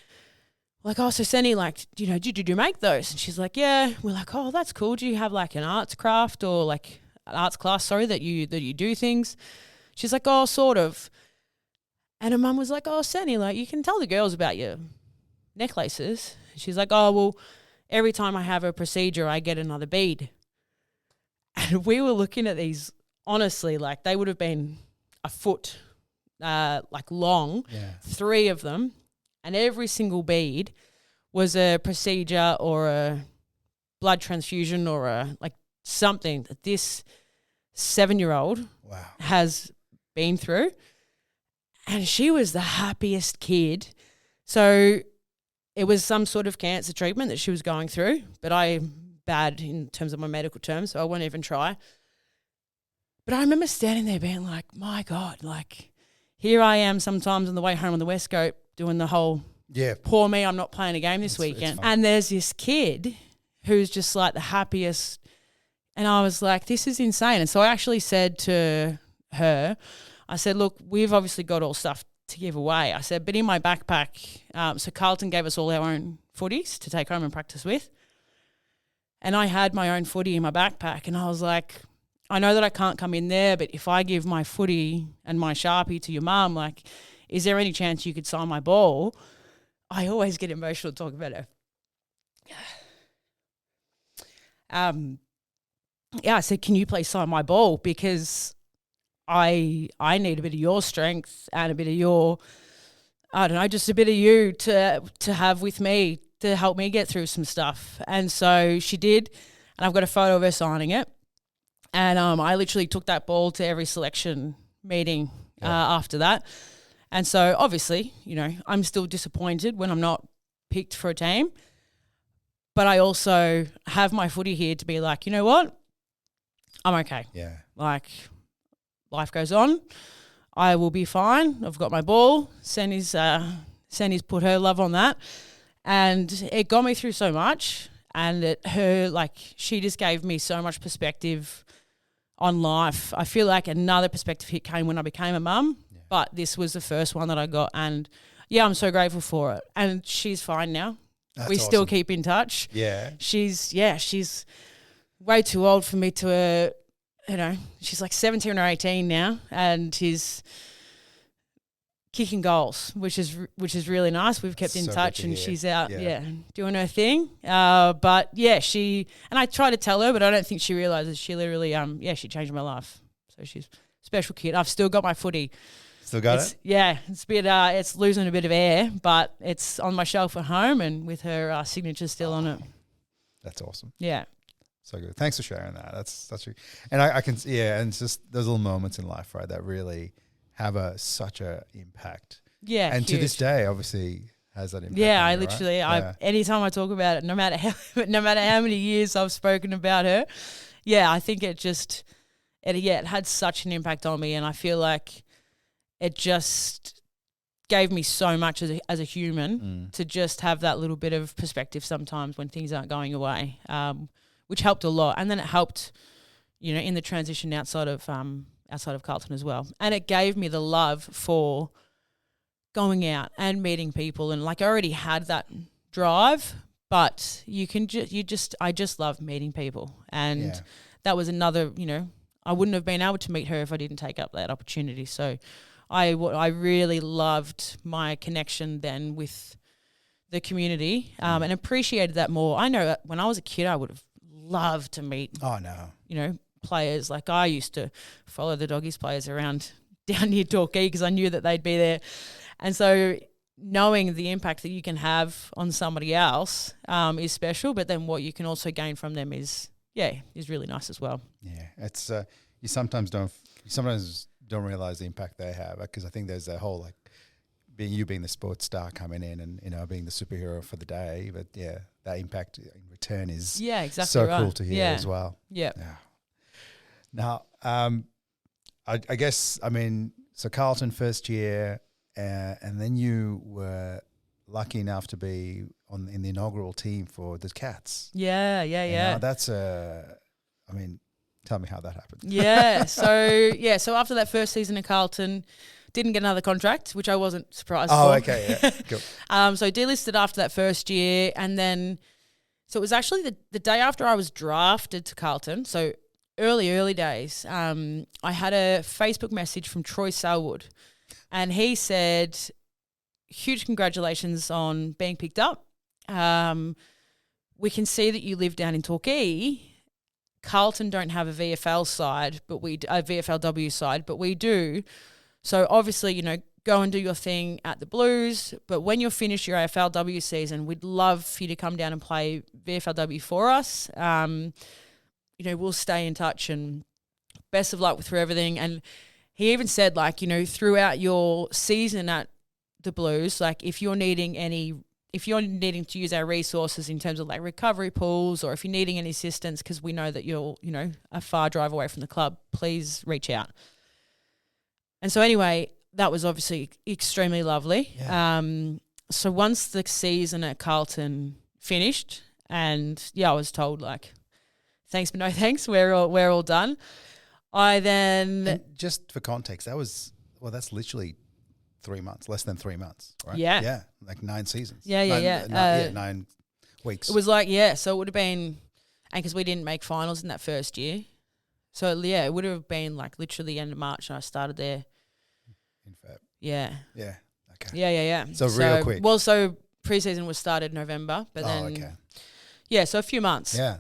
[SPEAKER 1] We're like, oh, so Senny, like, did you make those? And she's like, yeah. We're like, oh, that's cool. Do you have like an arts craft or like an arts class, that you do things? She's like, oh, sort of. And her mum was like, oh, Senny, like, you can tell the girls about your necklaces. She's like, oh, well, every time I have a procedure, I get another bead. And we were looking at these, honestly, like they would have been a foot like long, 3 of them. And every single bead was a procedure or a blood transfusion or a like something that this 7-year-old has been through. And she was the happiest kid. So it was some sort of cancer treatment that she was going through, but I'm bad in terms of my medical terms, so I won't even try. But I remember standing there being like, my God, like here I am sometimes on the way home on the West Coast doing the whole, poor me, I'm not playing a game this weekend. And there's this kid who's just like the happiest. And I was like, this is insane. And so I actually said to her, I said, look, we've obviously got all stuff to give away. I said, but in my backpack, so Carlton gave us all our own footies to take home and practice with. And I had my own footy in my backpack and I was like, I know that I can't come in there, but if I give my footy and my Sharpie to your mum, like, is there any chance you could sign my ball? I always get emotional talking about her. I said, can you please sign my ball? Because I need a bit of your strength and a bit of your, I don't know, just a bit of you to have with me to help me get through some stuff. And so she did, and I've got a photo of her signing it. And I literally took that ball to every selection meeting after that. And so obviously, I'm still disappointed when I'm not picked for a team. But I also have my footy here to be like, you know what? I'm okay. Yeah. Like, life goes on. I will be fine. I've got my ball. Sandy's put her love on that. And it got me through so much. And she just gave me so much perspective on life. I feel like another perspective hit came when I became a mum, but this was the first one that I got. And, I'm so grateful for it. And she's fine now.
[SPEAKER 3] That's
[SPEAKER 1] we
[SPEAKER 3] awesome.
[SPEAKER 1] still keep in touch. Yeah. She's way too old for me to, she's like 17 or 18 now and she's kicking goals, which is really nice. We've kept in touch and she's out, doing her thing. But she, and I try to tell her, but I don't think she realizes she literally, she changed my life. So she's a special kid. I've still got my footy.
[SPEAKER 3] Still got it?
[SPEAKER 1] Yeah, it's a bit, it's losing a bit of air, but it's on my shelf at home and with her signature still on it.
[SPEAKER 3] That's awesome.
[SPEAKER 1] Yeah.
[SPEAKER 3] So good. Thanks for sharing that. That's and I can, and it's just those little moments in life, right, that really have such a impact. Yeah. And huge. To this day, obviously, has that impact. Yeah,
[SPEAKER 1] I literally, right? Anytime I talk about it, no matter how many years I've spoken about her, I think it had such an impact on me, and I feel like it just gave me so much as a human to just have that little bit of perspective sometimes when things aren't going away, which helped a lot. And then it helped, you know, in the transition outside of Carlton as well. And it gave me the love for going out and meeting people. And like I already had that drive, but I just love meeting people. And that was another, you know, I wouldn't have been able to meet her if I didn't take up that opportunity. So I really loved my connection then with the community and appreciated that more. I know that when I was a kid, I would have loved to meet, you know, players. Like I used to follow the Doggies players around down near Torquay because I knew that they'd be there. And so knowing the impact that you can have on somebody else is special, but then what you can also gain from them is really nice as well.
[SPEAKER 3] Yeah, it's you sometimes don't realize the impact they have, because I think there's that whole like being the sports star coming in and, you know, being the superhero for the day, but that impact in return is
[SPEAKER 1] exactly
[SPEAKER 3] so
[SPEAKER 1] right.
[SPEAKER 3] cool to hear as well.
[SPEAKER 1] Yeah.
[SPEAKER 3] Now, I guess, I mean, so Carlton first year, and then you were lucky enough to be in the inaugural team for the Cats.
[SPEAKER 1] Yeah.
[SPEAKER 3] Now that's I mean, tell me how that happened.
[SPEAKER 1] So after that first season in Carlton, didn't get another contract, which I wasn't surprised for.
[SPEAKER 3] Oh, okay, yeah, cool.
[SPEAKER 1] So delisted after that first year, and then so it was actually the day after I was drafted to Carlton. So early days, I had a Facebook message from Troy Selwood, and he said, "Huge congratulations on being picked up. We can see that you live down in Torquay. Carlton don't have a VFL side, but a VFLW side, but we do. So obviously, you know, go and do your thing at the Blues. But when you're finished your AFLW season, we'd love for you to come down and play VFLW for us. You know, we'll stay in touch, and best of luck through everything." And he even said, like, you know, throughout your season at the Blues, like if you're needing to use our resources in terms of like recovery pools, or if you're needing any assistance, because we know that you're, you know, a far drive away from the club, please reach out. And so anyway, that was obviously extremely lovely. Yeah. So once the season at Carlton finished, and I was told like, thanks but no thanks, we're all done. And
[SPEAKER 3] just for context, that's literally 3 months, less than 3 months, right?
[SPEAKER 1] Yeah.
[SPEAKER 3] Yeah, like 9 seasons.
[SPEAKER 1] 9
[SPEAKER 3] weeks.
[SPEAKER 1] It was like, so it would have been, and because we didn't make finals in that first year. So, it would have been like literally the end of March, and I started there.
[SPEAKER 3] In Feb.
[SPEAKER 1] Yeah.
[SPEAKER 3] Yeah, okay.
[SPEAKER 1] Yeah.
[SPEAKER 3] So real quick.
[SPEAKER 1] Well, so preseason was started November, but then,
[SPEAKER 3] okay.
[SPEAKER 1] Yeah, so a few months.
[SPEAKER 3] Yeah.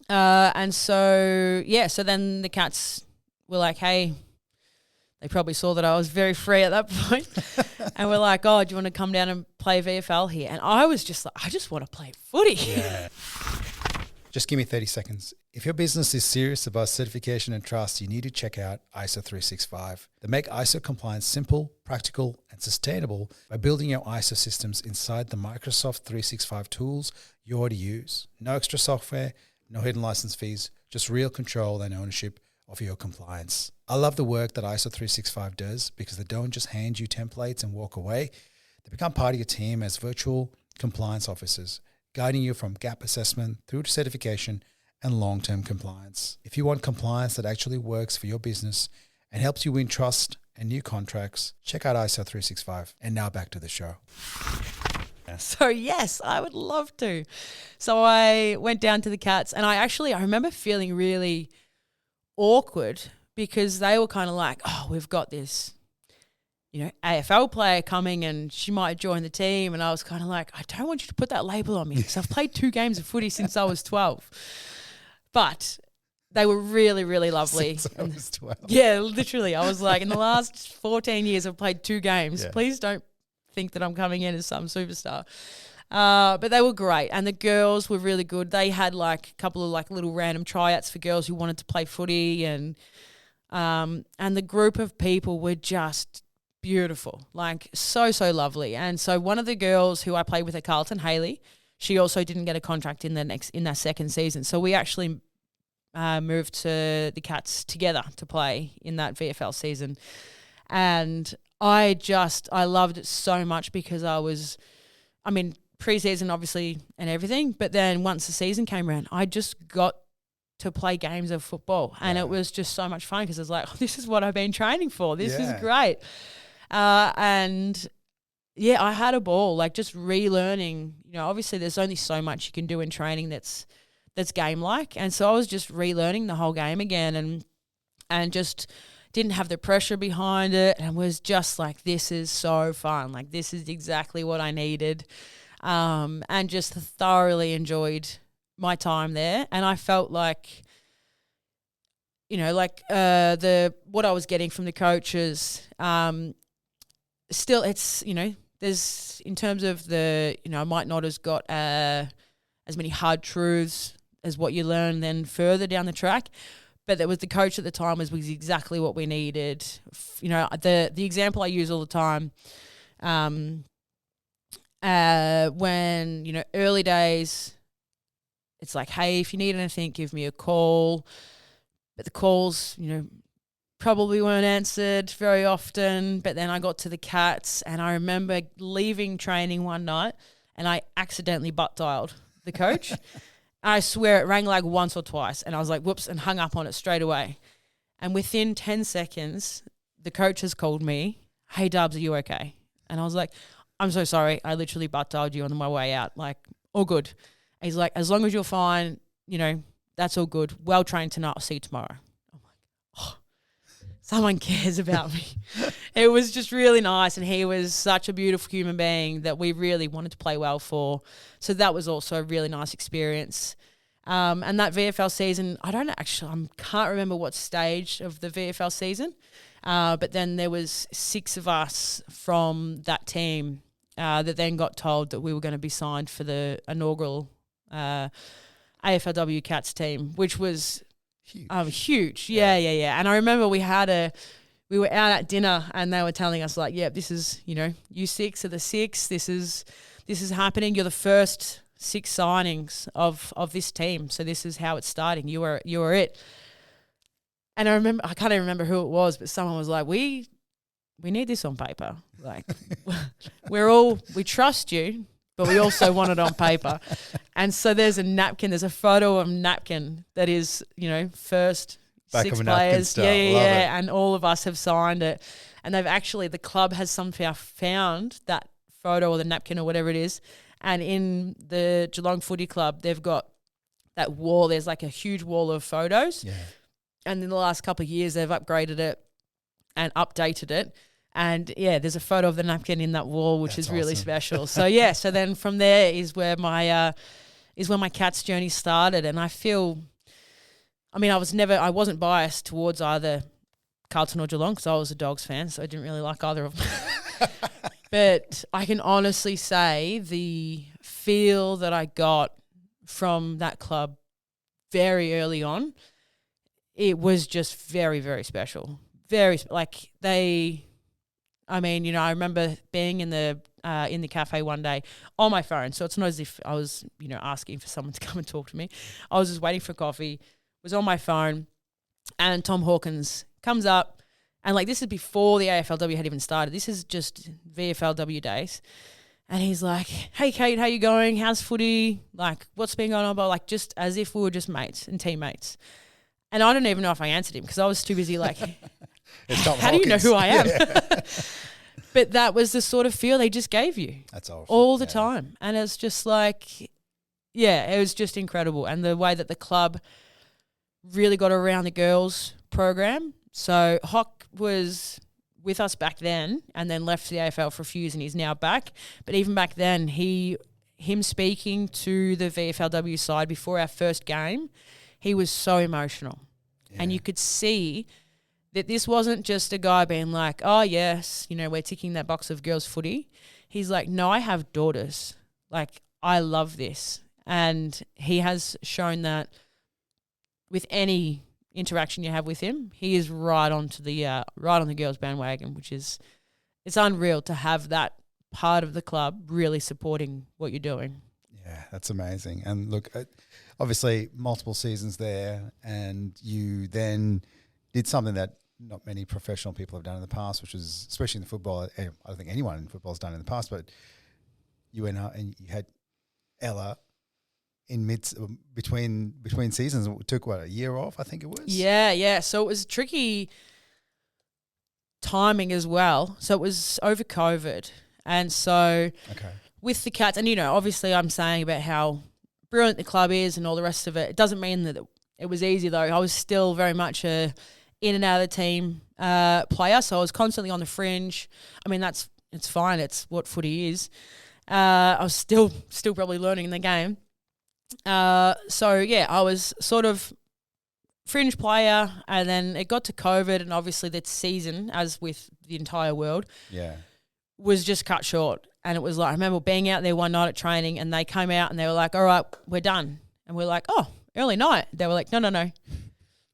[SPEAKER 1] And so, so then the Cats were like, hey, they probably saw that I was very free at that point, and we're like, oh, do you want to come down and play VFL here? And I was just like, I just want to play footy.
[SPEAKER 3] Yeah. Just give me 30 seconds. If your business is serious about certification and trust, you need to check out ISO 365. They make ISO compliance simple, practical, and sustainable by building your ISO systems inside the Microsoft 365 tools you already use. No extra software, no hidden license fees, just real control and ownership of your compliance. I love the work that ISO 365 does, because they don't just hand you templates and walk away. They become part of your team as virtual compliance officers, guiding you from gap assessment through to certification and long-term compliance. If you want compliance that actually works for your business and helps you win trust and new contracts, check out ISO 365. And now back to the show.
[SPEAKER 1] So yes, I would love to. So I went down to the Cats, and I remember feeling really awkward, because they were kind of like, oh, we've got this, you know, AFL player coming and she might join the team. And I was kind of like, I don't want you to put that label on me, because I've played 2 games of footy since I was 12. But they were really, really lovely.
[SPEAKER 3] Since I was 12.
[SPEAKER 1] Yeah, literally. I was like, in the last 14 years, I've played 2 games. Yeah. Please don't think that I'm coming in as some superstar. But they were great, and the girls were really good. They had like a couple of like little random tryouts for girls who wanted to play footy, and the group of people were just beautiful, like so lovely. And so one of the girls who I played with at Carlton, Hayley, she also didn't get a contract in that second season. So we actually moved to the Cats together to play in that VFL season. And I loved it so much because pre-season obviously and everything, but then once the season came around, I just got to play games of football, and it was just so much fun because I was like, oh, this is what I've been training for. This is great. And yeah, I had a ball, like just relearning. You know, obviously there's only so much you can do in training that's game-like, and so I was just relearning the whole game again, and just didn't have the pressure behind it, and was just like, this is so fun. Like, this is exactly what I needed, and just thoroughly enjoyed my time there. And I felt like, you know, like what I was getting from the coaches, still it's, you know, there's, in terms of the, you know, I might not have got as many hard truths as what you learn then further down the track, but there was the coach at the time was exactly what we needed. You know, the example I use all the time, when, you know, early days, it's like, hey, if you need anything, give me a call. But the calls, you know, probably weren't answered very often. But then I got to the Cats, and I remember leaving training one night and I accidentally butt dialed the coach. I swear it rang like once or twice, and I was like, whoops, and hung up on it straight away. And within 10 seconds, the coach has called me, hey, Dubs, are you okay? And I was like, I'm so sorry. I literally butt dialed you on my way out. Like, all good. And he's like, as long as you're fine, you know, that's all good. Well trained tonight. I'll see you tomorrow. I'm like, oh, someone cares about me. It was just really nice, and he was such a beautiful human being that we really wanted to play well for. So that was also a really nice experience. And that VFL season, I can't remember what stage of the VFL season, but then there was 6 of us from that team that then got told that we were going to be signed for the inaugural AFLW Cats team, which was huge. Yeah. And I remember we were out at dinner, and they were telling us like, yeah, this is, you know, you 6 are the 6. This is happening. You're the first 6 signings of this team. So this is how it's starting. You are it. And I can't even remember who it was, but someone was like, we need this on paper. Like, we trust you, but we also want it on paper. And so there's a photo of a napkin that is, you know, first
[SPEAKER 3] Back
[SPEAKER 1] 6
[SPEAKER 3] of a napkin
[SPEAKER 1] players.
[SPEAKER 3] style.
[SPEAKER 1] Yeah.
[SPEAKER 3] Love it.
[SPEAKER 1] And all of us have signed it. And the club has somehow found that photo or the napkin or whatever it is. And in the Geelong Footy Club, they've got that wall. There's like a huge wall of photos. Yeah. And in the last couple of years, they've upgraded it and updated it. And yeah, there's a photo of the napkin in that wall, which is really special. So yeah, so then from there is where my Cats journey started. And I feel, I mean, I wasn't biased towards either Carlton or Geelong because I was a Dogs fan, so I didn't really like either of them. But I can honestly say the feel that I got from that club very early on, it was just very, very special. I mean, you know, I remember being in the cafe one day on my phone. So it's not as if I was, you know, asking for someone to come and talk to me. I was just waiting for coffee, was on my phone, and Tom Hawkins comes up. And, like, this is before the AFLW had even started. This is just VFLW days. And he's like, hey, Kate, how you going? How's footy? Like, what's been going on? But, like, just as if we were just mates and teammates. And I don't even know if I answered him because I was too busy, like, how do you know who I am? Yeah. But that was the sort of feel they just gave you.
[SPEAKER 3] That's
[SPEAKER 1] all the time. And it's just like, yeah, it was just incredible. And the way that the club really got around the girls program. So Hock was with us back then and then left the AFL for a few years, and he's now back. But even back then, him speaking to the VFLW side before our first game, he was so emotional. Yeah. And you could see that this wasn't just a guy being like, oh, yes, you know, we're ticking that box of girls footy. He's like, no, I have daughters. Like, I love this. And he has shown that with any interaction you have with him, he is right on the girls' bandwagon, which is, it's unreal to have that part of the club really supporting what you're doing.
[SPEAKER 3] Yeah, that's amazing. And look, obviously multiple seasons there, and you then did something that not many professional people have done in the past, which is especially in the football. I don't think anyone in football has done in the past, but you went out and you had Ella in between seasons. It took a year off, I think it was.
[SPEAKER 1] Yeah. So it was tricky timing as well. So it was over COVID, and so with the Cats, and obviously I'm saying about how brilliant the club is and all the rest of it. It doesn't mean that it was easy though. I was still very much a in and out of the team player, so I was constantly on the fringe. I mean, it's fine. It's what footy is. I was still probably learning the game. So yeah, I was sort of fringe player, and then it got to COVID, and obviously that season, as with the entire world, was just cut short. And it was like, I remember being out there one night at training, and they came out and they were like, "All right, we're done." And we're like, "Oh, early night." They were like, "No.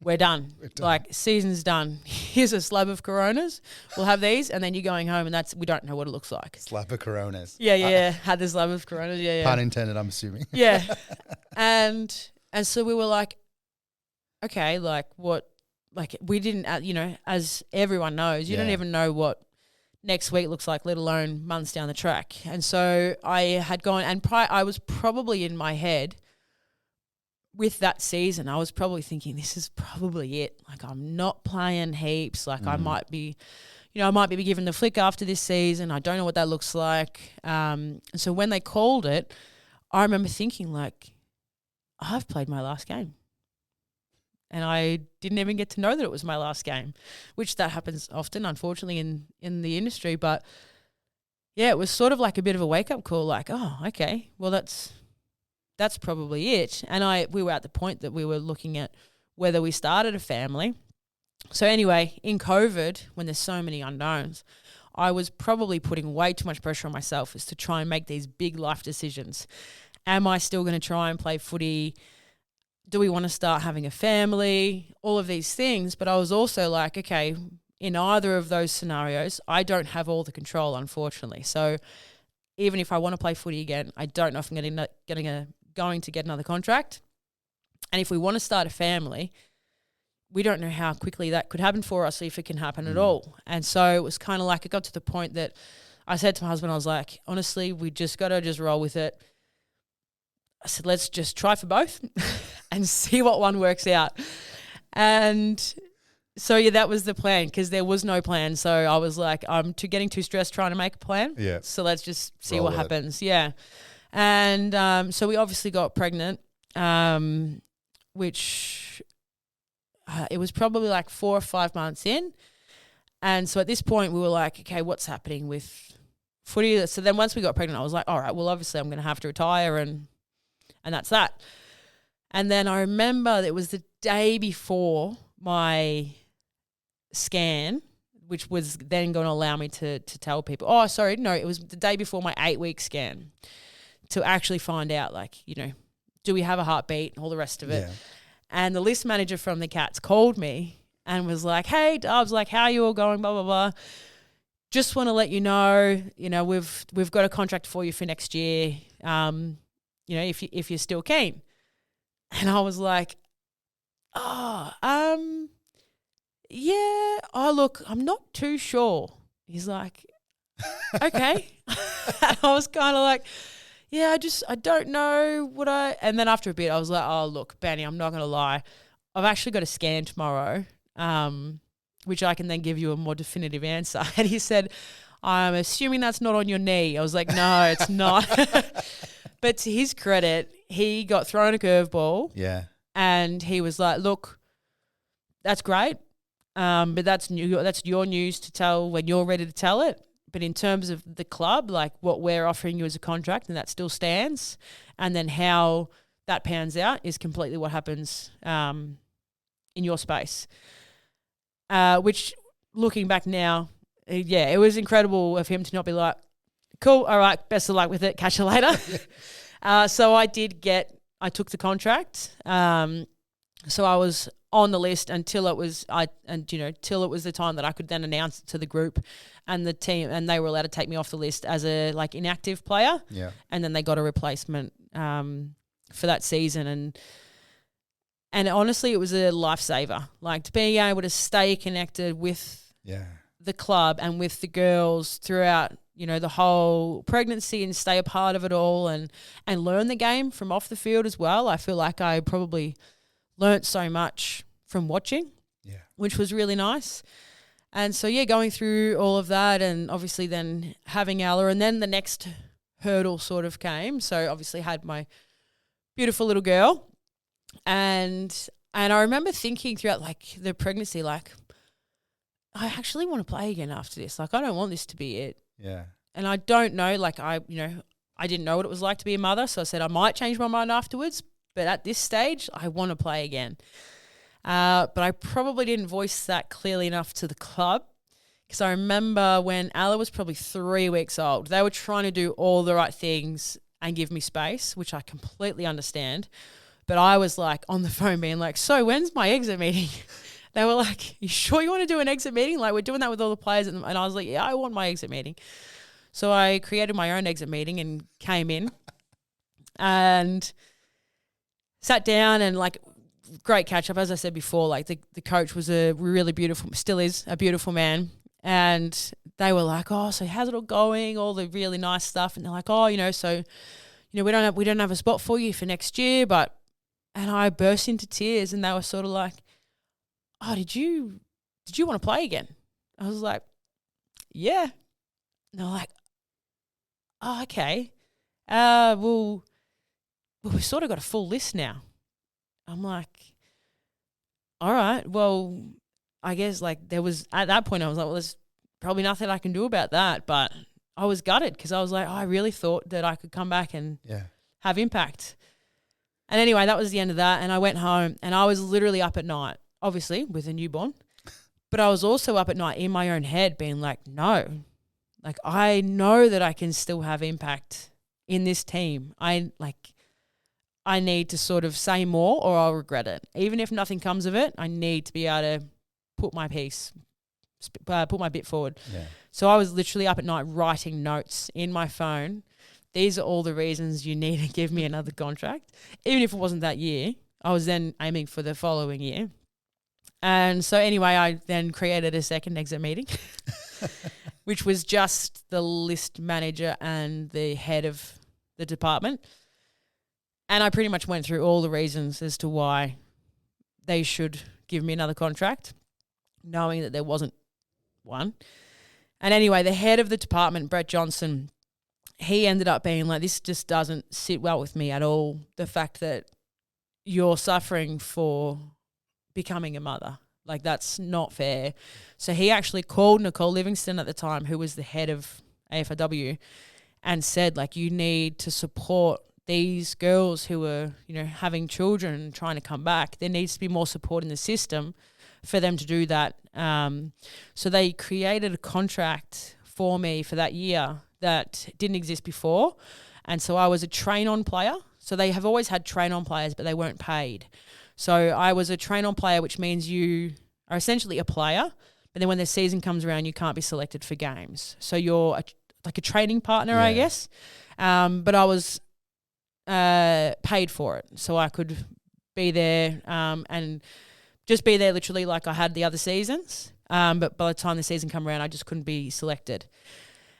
[SPEAKER 1] We're done. Like, season's done. Here's a slab of Coronas. We'll have these, and then you're going home, and we don't know what it looks like."
[SPEAKER 3] Slab of Coronas.
[SPEAKER 1] Yeah. Had the slab of Coronas. Yeah.
[SPEAKER 3] Pun intended, I'm assuming.
[SPEAKER 1] Yeah. And so we were like, okay, like what? Like, we didn't, as everyone knows, you don't even know what next week looks like, let alone months down the track. And so I had gone, and I was probably in my head with that season, I was probably thinking, this is probably it. Like, I'm not playing heaps. Like, I might be given the flick after this season. I don't know what that looks like. And so when they called it, I remember thinking, like, I've played my last game. And I didn't even get to know that it was my last game, which that happens often, unfortunately, in the industry. But, yeah, it was sort of like a bit of a wake-up call, like, oh, okay, well, that's probably it. And we were at the point that we were looking at whether we started a family. So anyway, in COVID, when there's so many unknowns, I was probably putting way too much pressure on myself as to try and make these big life decisions. Am I still going to try and play footy? Do we want to start having a family? All of these things. But I was also like, okay, in either of those scenarios, I don't have all the control, unfortunately. So even if I want to play footy again, I don't know if I'm going to get another contract. And if we want to start a family, we don't know how quickly that could happen for us, if it can happen at all. And so it was kind of like, it got to the point that I said to my husband, I was like, honestly, we just got to just roll with it. I said, let's just try for both and see what one works out. And so, yeah, that was the plan, because there was no plan. So I was like, I'm getting too stressed trying to make a plan. Yeah. So let's just see what happens. Yeah. And so we obviously got pregnant, which it was probably like 4 or 5 months in. And so at this point we were like, okay, what's happening with footy? So then once we got pregnant, I was like, all right, well, obviously I'm going to have to retire, and that's that. And then I remember it was the day before my scan, which was then going to allow me to tell people, oh, sorry, no, it was the day before my 8-week scan, to actually find out, like, do we have a heartbeat and all the rest of it. Yeah. And the list manager from the Cats called me and was like, hey, Dubs, like, how are you all going, blah, blah, blah. Just want to let you know, we've got a contract for you for next year, if you're still keen. And I was like, look, I'm not too sure. He's like, okay. I was kind of like, yeah, I don't know and then after a bit I was like, oh, look, Benny, I'm not going to lie. I've actually got a scan tomorrow, which I can then give you a more definitive answer. And he said, I'm assuming that's not on your knee. I was like, no, it's not. But to his credit, he got thrown a curveball. Yeah. And he was like, look, that's great. But that's your news to tell when you're ready to tell it. But in terms of the club, like what we're offering you as a contract, and that still stands. And then how that pans out is completely what happens in your space. Which, looking back now, it was incredible of him to not be like, cool, all right, best of luck with it, catch you later. So I took the contract. So I was on the list until it was till it was the time that I could then announce it to the group and the team, and they were allowed to take me off the list as a inactive player. Yeah. And then they got a replacement for that season, And honestly, it was a lifesaver. Like being able to stay connected with the club and with the girls throughout, you know, the whole pregnancy and stay a part of it all and learn the game from off the field as well. I feel like I probably learnt so much from watching, which was really nice. And so, going through all of that and obviously then having Ella, and then the next hurdle sort of came. So obviously had my beautiful little girl. And I remember thinking throughout like the pregnancy, like, I actually want to play again after this. Like, I don't want this to be it.
[SPEAKER 3] Yeah.
[SPEAKER 1] And I don't know, like I didn't know what it was like to be a mother. So I said I might change my mind afterwards. But at this stage, I want to play again. But I probably didn't voice that clearly enough to the club, because I remember when Ella was probably 3 weeks old, they were trying to do all the right things and give me space, which I completely understand. But I was like on the phone being like, so when's my exit meeting? They were like, you sure you want to do an exit meeting? Like, we're doing that with all the players. And I was like, yeah, I want my exit meeting. So I created my own exit meeting and came in and sat down and like great catch up. As I said before, like the coach was a really beautiful, still is a beautiful man. And they were like, oh, so how's it all going? All the really nice stuff. And they're like, oh, so, we don't have a spot for you for next year. And I burst into tears and they were sort of like, oh, did you want to play again? I was like, yeah. And they're like, oh, okay. Well, we've sort of got a full list now. I'm like, all right, well, I guess like there was, at that point I was like, well, there's probably nothing I can do about that. But I was gutted because I was like, oh, I really thought that I could come back and have impact. And anyway, that was the end of that. And I went home and I was literally up at night, obviously with a newborn, but I was also up at night in my own head being like, no, like I know that I can still have impact in this team. I need to sort of say more or I'll regret it. Even if nothing comes of it, I need to be able to put my bit forward. Yeah. So I was literally up at night writing notes in my phone. These are all the reasons you need to give me another contract. Even if it wasn't that year, I was then aiming for the following year. And so anyway, I then created a second exit meeting, which was just the list manager and the head of the department. And I pretty much went through all the reasons as to why they should give me another contract, knowing that there wasn't one. And anyway, the head of the department, Brett Johnson, he ended up being like, this just doesn't sit well with me at all. The fact that you're suffering for becoming a mother, like that's not fair. So he actually called Nicole Livingston at the time, who was the head of AFLW, and said like, you need to support these girls who are, having children and trying to come back. There needs to be more support in the system for them to do that. So they created a contract for me for that year that didn't exist before. And so I was a train-on player. So they have always had train-on players, but they weren't paid. So I was a train-on player, which means you are essentially a player, but then when the season comes around, you can't be selected for games. So you're like a training partner, I guess. But I was paid for it. So I could be there and just be there literally like I had the other seasons. But by the time the season come around, I just couldn't be selected.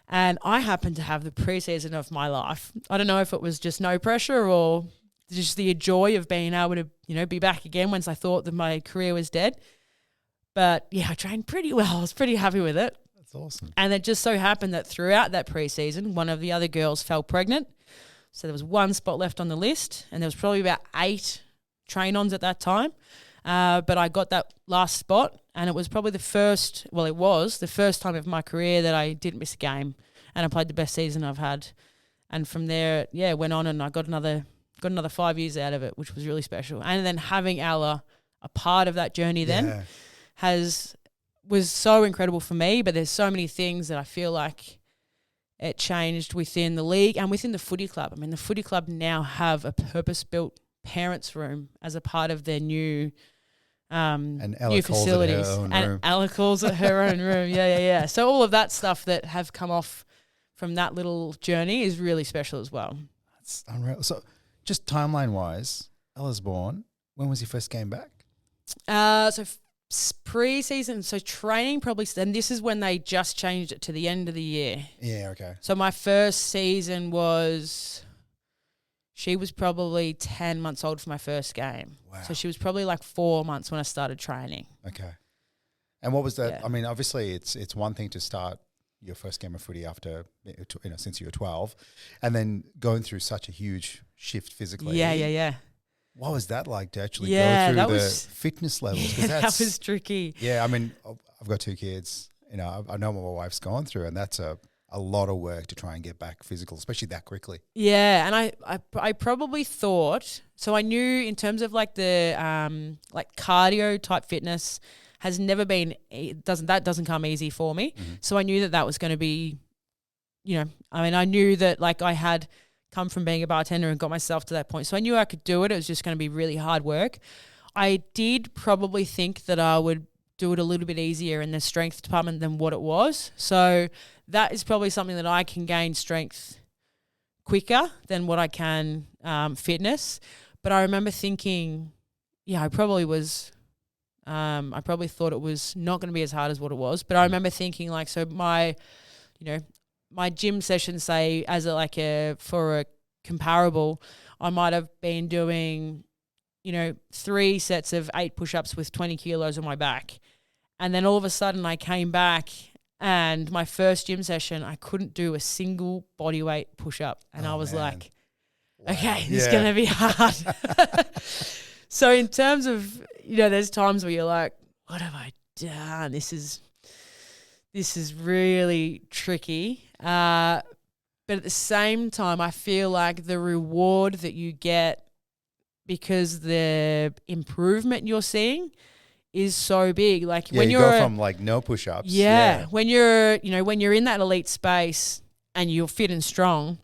[SPEAKER 1] And I happened to have the preseason of my life. I don't know if it was just no pressure or just the joy of being able to, be back again once I thought that my career was dead. But yeah, I trained pretty well. I was pretty happy with it.
[SPEAKER 3] That's awesome.
[SPEAKER 1] And it just so happened that throughout that preseason, one of the other girls fell pregnant. So there was one spot left on the list, and there was probably about 8 train-ons at that time. But I got that last spot, and it was probably the first time of my career that I didn't miss a game, and I played the best season I've had. And from there, went on and I got another 5 years out of it, which was really special. And then having Ella a part of that journey was so incredible for me. But there's so many things that I feel like it changed within the league and within the footy club. I mean, the footy club now have a purpose-built parents' room as a part of their new new facilities. And Ella calls it her own room. Yeah. So all of that stuff that have come off from that little journey is really special as well.
[SPEAKER 3] That's unreal. So just timeline-wise, Ella's born. when was your first game back?
[SPEAKER 1] Pre-season, so training probably, and this is when they just changed it to the end of the year.
[SPEAKER 3] Yeah, okay.
[SPEAKER 1] So my first season she was probably 10 months old for my first game.
[SPEAKER 3] Wow.
[SPEAKER 1] So she was probably like 4 months when I started training.
[SPEAKER 3] Okay. And what was that?
[SPEAKER 1] Yeah.
[SPEAKER 3] I mean, obviously it's one thing to start your first game of footy after, since you were 12, and then going through such a huge shift physically.
[SPEAKER 1] Yeah.
[SPEAKER 3] What was that like to actually
[SPEAKER 1] Yeah,
[SPEAKER 3] go
[SPEAKER 1] that
[SPEAKER 3] through the
[SPEAKER 1] was-
[SPEAKER 3] fitness levels? 'Cause
[SPEAKER 1] That
[SPEAKER 3] that's,
[SPEAKER 1] was tricky.
[SPEAKER 3] yeah, I mean, I've got 2 kids. I know what my wife's gone through, and that's a lot of work to try and get back physical, especially that quickly.
[SPEAKER 1] Yeah, and I probably thought, so I knew in terms of like the like cardio type fitness has never been, doesn't come easy for me.
[SPEAKER 3] Mm-hmm.
[SPEAKER 1] So I knew that was going to be, I knew that like I had come from being a bartender and got myself to that point. So I knew I could do it. It was just going to be really hard work. I did probably think that I would do it a little bit easier in the strength department than what it was. So that is probably something that I can gain strength quicker than what I can fitness. But I remember thinking, I probably thought it was not going to be as hard as what it was. But I remember thinking like, so my gym session, say for a comparable, I might have been doing, 3 sets of 8 push-ups with 20 kilos on my back. And then all of a sudden I came back and my first gym session, I couldn't do a single bodyweight push-up. And I was like, okay, this is going to be hard. So in terms of, there's times where you're like, what have I done? This is really tricky. But at the same time, I feel like the reward that you get because the improvement you're seeing is so big. Like when
[SPEAKER 3] you
[SPEAKER 1] you're
[SPEAKER 3] go from like no push-ups.
[SPEAKER 1] when you're in that elite space and you're fit and strong,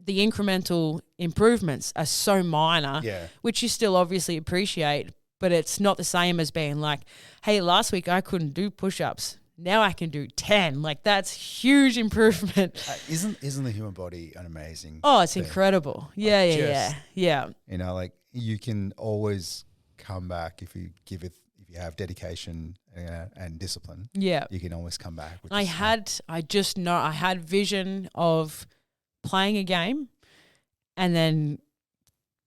[SPEAKER 1] the incremental improvements are so minor, which you still obviously appreciate, but it's not the same as being like, hey, last week I couldn't do push-ups. Now I can do 10. Like that's huge improvement.
[SPEAKER 3] Isn't the human body an amazing
[SPEAKER 1] Oh, it's
[SPEAKER 3] thing?
[SPEAKER 1] Incredible. Yeah.
[SPEAKER 3] Like you can always come back if you have dedication and discipline.
[SPEAKER 1] Yeah.
[SPEAKER 3] You can always come back.
[SPEAKER 1] I had vision of playing a game and then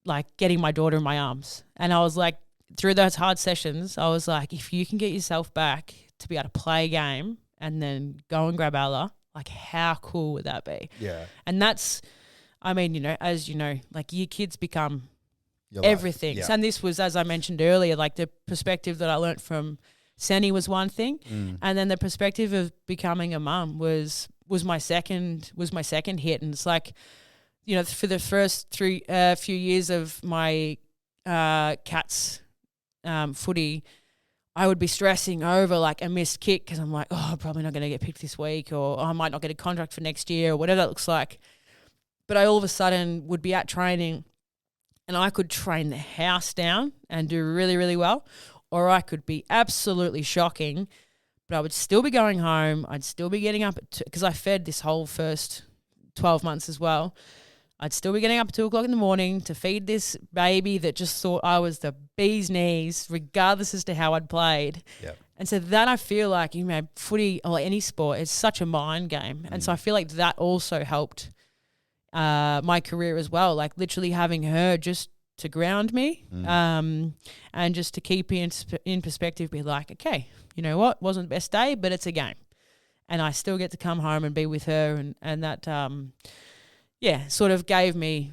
[SPEAKER 1] like getting my daughter in my arms. And I was like, through those hard sessions, I was like, if you can get yourself back to be able to play a game and then go and grab Ella, like how cool would that be?
[SPEAKER 3] Yeah.
[SPEAKER 1] And that's, as you know, like your kids become
[SPEAKER 3] Your
[SPEAKER 1] everything.
[SPEAKER 3] life.
[SPEAKER 1] And this was, as I mentioned earlier, like the perspective that I learnt from Senny was one thing. And then the perspective of becoming a mum was my second hit. And it's like, for the first few years of my Cats footy, I would be stressing over like a missed kick because I'm like, I'm probably not going to get picked this week, or I might not get a contract for next year, or whatever that looks like. But I all of a sudden would be at training and I could train the house down and do really, really well, or I could be absolutely shocking, but I would still be going home. I'd still be getting up because I fed this whole first 12 months as well. I'd still be getting up at 2 o'clock in the morning to feed this baby that just thought I was the bee's knees, regardless as to how I'd played.
[SPEAKER 3] Yep.
[SPEAKER 1] And so that I feel like, footy or any sport is such a mind game. And so I feel like that also helped my career as well, like literally having her just to ground me and just to keep in perspective, be like, okay, you know what, wasn't the best day, but it's a game. And I still get to come home and be with her and that sort of gave me,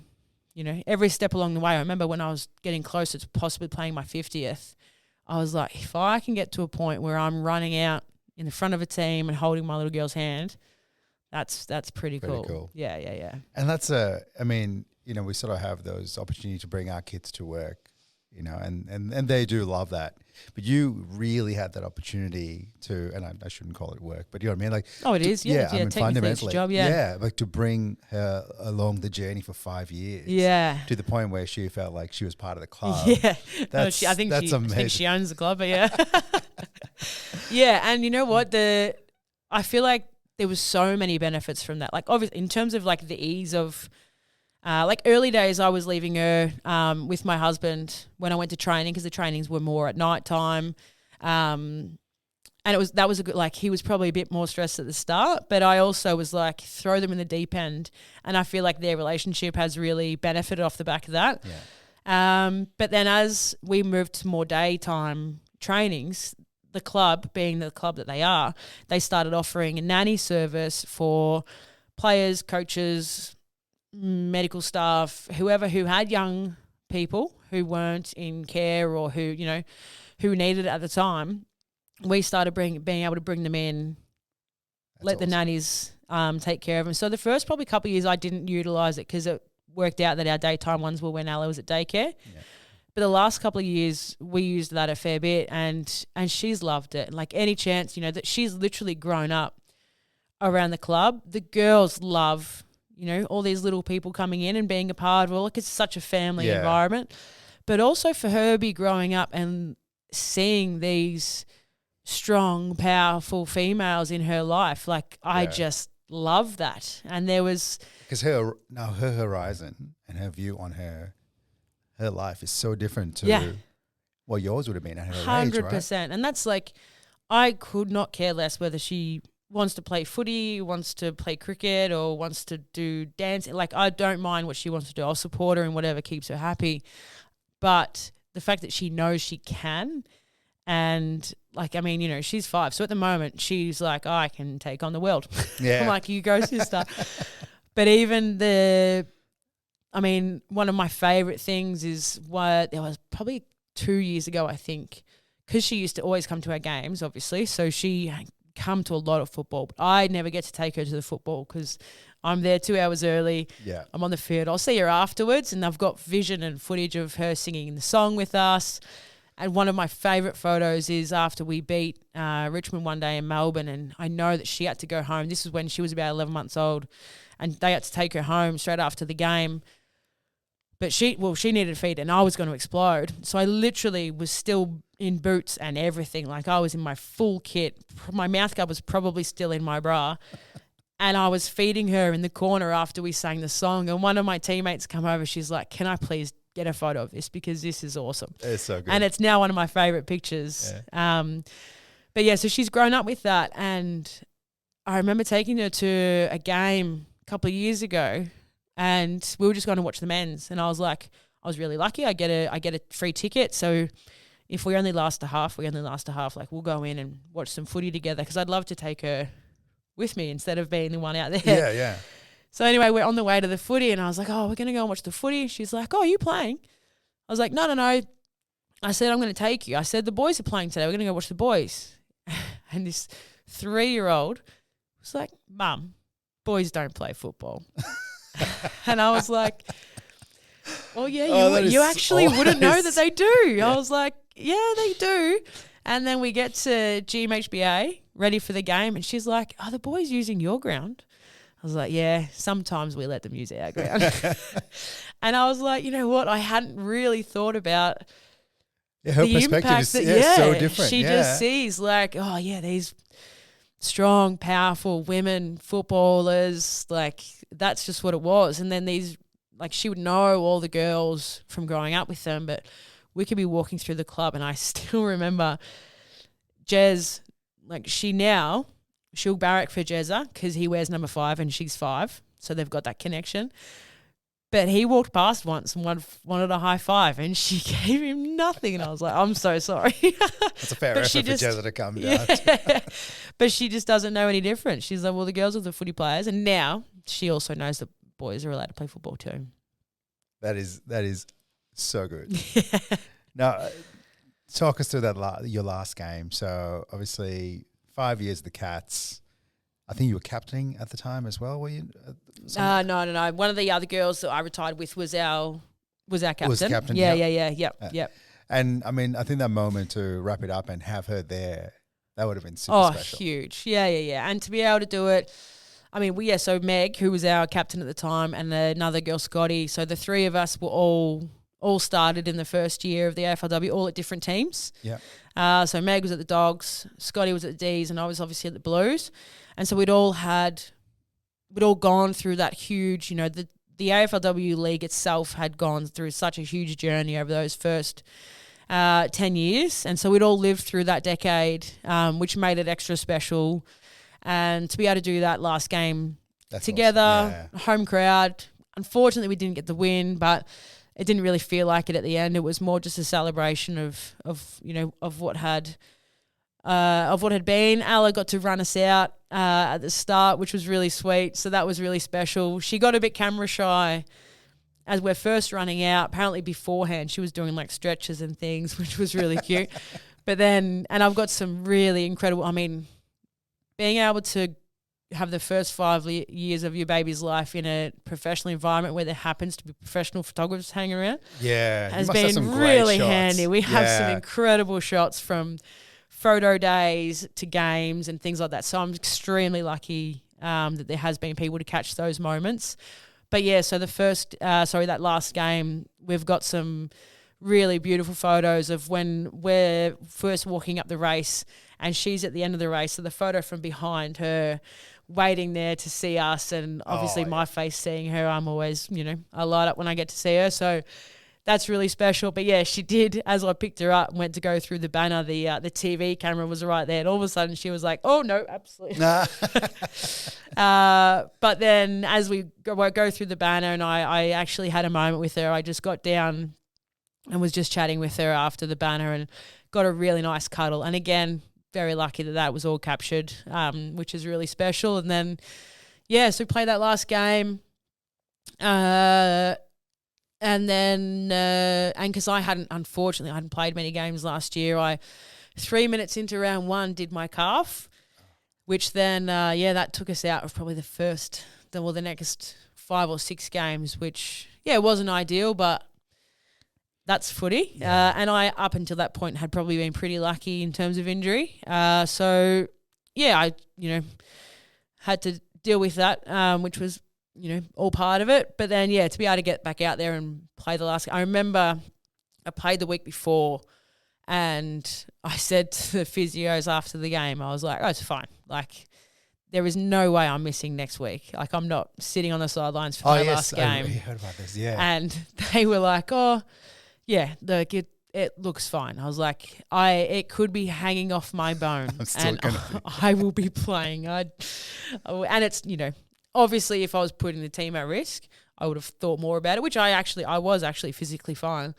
[SPEAKER 1] every step along the way. I remember when I was getting closer to possibly playing my 50th, I was like, if I can get to a point where I'm running out in the front of a team and holding my little girl's hand, that's pretty cool. Yeah.
[SPEAKER 3] And that's we sort of have those opportunities to bring our kids to work, and they do love that. But you really had that opportunity to, and I shouldn't call it work, but you know what I mean? Like,
[SPEAKER 1] it is. Yeah. Technically it's a job. Yeah.
[SPEAKER 3] Like to bring her along the journy for 5 years.
[SPEAKER 1] Yeah.
[SPEAKER 3] To the point where she felt like she was part of the club.
[SPEAKER 1] Yeah.
[SPEAKER 3] That's amazing.
[SPEAKER 1] I think she owns the club, but yeah. Yeah. And you know what? I feel like there was so many benefits from that. Like obviously in terms of like the ease of like early days, I was leaving her with my husband when I went to training because the trainings were more at night time. And that was a good, like, he was probably a bit more stressed at the start, but I also was like, throw them in the deep end. And I feel like their relationship has really benefited off the back of that.
[SPEAKER 3] Yeah.
[SPEAKER 1] But then as we moved to more daytime trainings, the club, being the club that they are, they started offering a nanny service for players, coaches, medical staff, whoever who had young people who weren't in care or who, you know, who needed it at the time. We started being able to bring them in, let the nannies take care of them. So the first probably couple of years I didn't utilise it because it worked out that our daytime ones were when Ella was at daycare. Yeah. But the last couple of years we used that a fair bit and she's loved it. Like any chance, you know, that she's literally grown up around the club. The girls love, you know, all these little people coming in and being a part of it. Like it's such a family environment. But also for her be growing up and seeing these strong, powerful females in her life. Like I just love that. And there was
[SPEAKER 3] because her horizon and her view on her life is so different to what yours would have been at her 100%. Age, right?
[SPEAKER 1] And that's like, I could not care less whether she wants to play footy, wants to play cricket, or wants to do dance. Like I don't mind what she wants to do. I'll support her in whatever keeps her happy. But the fact that she knows she can. And like, I mean, you know, she's 5. So at the moment she's like, I can take on the world.
[SPEAKER 3] Yeah.
[SPEAKER 1] I'm like, you go, sister. But even one of my favorite things is what there was probably 2 years ago, I think, because she used to always come to our games, obviously. So she come to a lot of football, but I never get to take her to the football because I'm there 2 hours early.
[SPEAKER 3] Yeah.
[SPEAKER 1] I'm on the field. I'll see her afterwards and I've got vision and footage of her singing the song with us. And one of my favourite photos is after we beat Richmond one day in Melbourne, and I know that she had to go home. This was when she was about 11 months old, and they had to take her home straight after the game. But she needed feed, and I was going to explode. So I literally was still in boots and everything. Like I was in my full kit. My mouth guard was probably still in my bra. And I was feeding her in the corner after we sang the song. And one of my teammates come over. She's like, can I please get a photo of this because this is awesome.
[SPEAKER 3] It's so good.
[SPEAKER 1] And it's now one of my favourite pictures. Yeah. But yeah, so she's grown up with that. And I remember taking her to a game a couple of years ago and we were just going to watch the men's. And I was like, I was really lucky. I get a free ticket. So if we only last a half, like we'll go in and watch some footy together because I'd love to take her with me instead of being the one out there.
[SPEAKER 3] Yeah, yeah.
[SPEAKER 1] So anyway, we're on the way to the footy and I was like, oh, we're going to go and watch the footy. She's like, oh, are you playing? I was like, no. I said, I'm going to take you. I said, the boys are playing today. We're going to go watch the boys. And this 3-year-old was like, Mum, boys don't play football. And I was like, well, yeah, you actually wouldn't know that they do. Yeah. I was like, yeah, they do. And then we get to GMHBA, ready for the game, and she's like, are the boys using your ground? I was like, yeah, sometimes we let them use our ground. And I was like, you know what? I hadn't really thought about
[SPEAKER 3] her
[SPEAKER 1] the
[SPEAKER 3] perspective
[SPEAKER 1] impact
[SPEAKER 3] is
[SPEAKER 1] that,
[SPEAKER 3] so different.
[SPEAKER 1] She just sees like, oh, yeah, these strong, powerful women footballers, like that's just what it was. And then these, like she would know all the girls from growing up with them, but we could be walking through the club and I still remember Jez, like she'll barrack for Jezza because he wears number 5 and she's 5. So they've got that connection. But he walked past once and wanted a high five and she gave him nothing. And I was like, I'm so sorry.
[SPEAKER 3] That's a fair effort for Jezza to come down.
[SPEAKER 1] Yeah. But she just doesn't know any different. She's like, well, the girls are the footy players. And now she also knows that boys are allowed to play football too.
[SPEAKER 3] That is so good. Yeah. Now, talk us through your last game. So obviously 5 years of the Cats. I think you were captaining at the time as well, were you?
[SPEAKER 1] No. One of the other girls that I retired with was our captain.
[SPEAKER 3] Was captain?
[SPEAKER 1] Yeah. Yep.
[SPEAKER 3] And I mean, I think that moment to wrap it up and have her there, that would have been super special.
[SPEAKER 1] Oh, huge. Yeah. And to be able to do it, I mean, so Meg, who was our captain at the time, and another girl, Scotty. So the three of us were all started in the first year of the AFLW, all at different teams.
[SPEAKER 3] Yeah.
[SPEAKER 1] So Meg was at the Dogs, Scotty was at the D's, and I was obviously at the Blues. And so we'd all gone through that huge, the the AFLW league itself had gone through such a huge journey over those first 10 years. And so we'd all lived through that decade, which made it extra special. And to be able to do that last game together,
[SPEAKER 3] awesome.
[SPEAKER 1] home crowd. Unfortunately, we didn't get the win, but it didn't really feel like it at the end. It was more just a celebration of what had been. Ella got to run us out at the start, which was really sweet. So that was really special. She got a bit camera shy as we're first running out. Apparently beforehand, she was doing like stretches and things, which was really cute. But then, and I've got some really incredible, I mean, being able to have the first 5 years of your baby's life in a professional environment where there happens to be professional photographers hanging around has been really handy. We have some incredible shots from photo days to games and things like that. So I'm extremely lucky that there has been people to catch those moments. But yeah, so that last game, we've got some really beautiful photos of when we're first walking up the race and she's at the end of the race. So the photo from behind her waiting there to see us, and obviously my face seeing her, I'm always, I light up when I get to see her. So that's really special. But yeah, she did, as I picked her up and went to go through the banner, the TV camera was right there. And all of a sudden she was like, oh, no, absolutely. Nah. But then as we go through the banner, and I actually had a moment with her, I just got down and was just chatting with her after the banner and got a really nice cuddle. And again, very lucky that was all captured, which is really special. And then, so we played that last game. And then, and because unfortunately, I hadn't played many games last year, 3 minutes into round 1 did my calf, which then, that took us out of probably the next 5 or 6 games, which, wasn't ideal, but that's footy. Yeah. And I, up until that point, had probably been pretty lucky in terms of injury. I, had to deal with that, which was, all part of it. But then, to be able to get back out there and play the last game. I remember I played the week before and I said to the physios after the game, I was like, oh, it's fine. Like, there is no way I'm missing next week. Like, I'm not sitting on the sidelines for my last game.
[SPEAKER 3] I heard about this, yeah.
[SPEAKER 1] And they were like, oh, yeah, it looks fine. I was like, it could be hanging off my bone, and I will be playing. And it's, obviously if I was putting the team at risk, I would have thought more about it, which I was actually physically fine.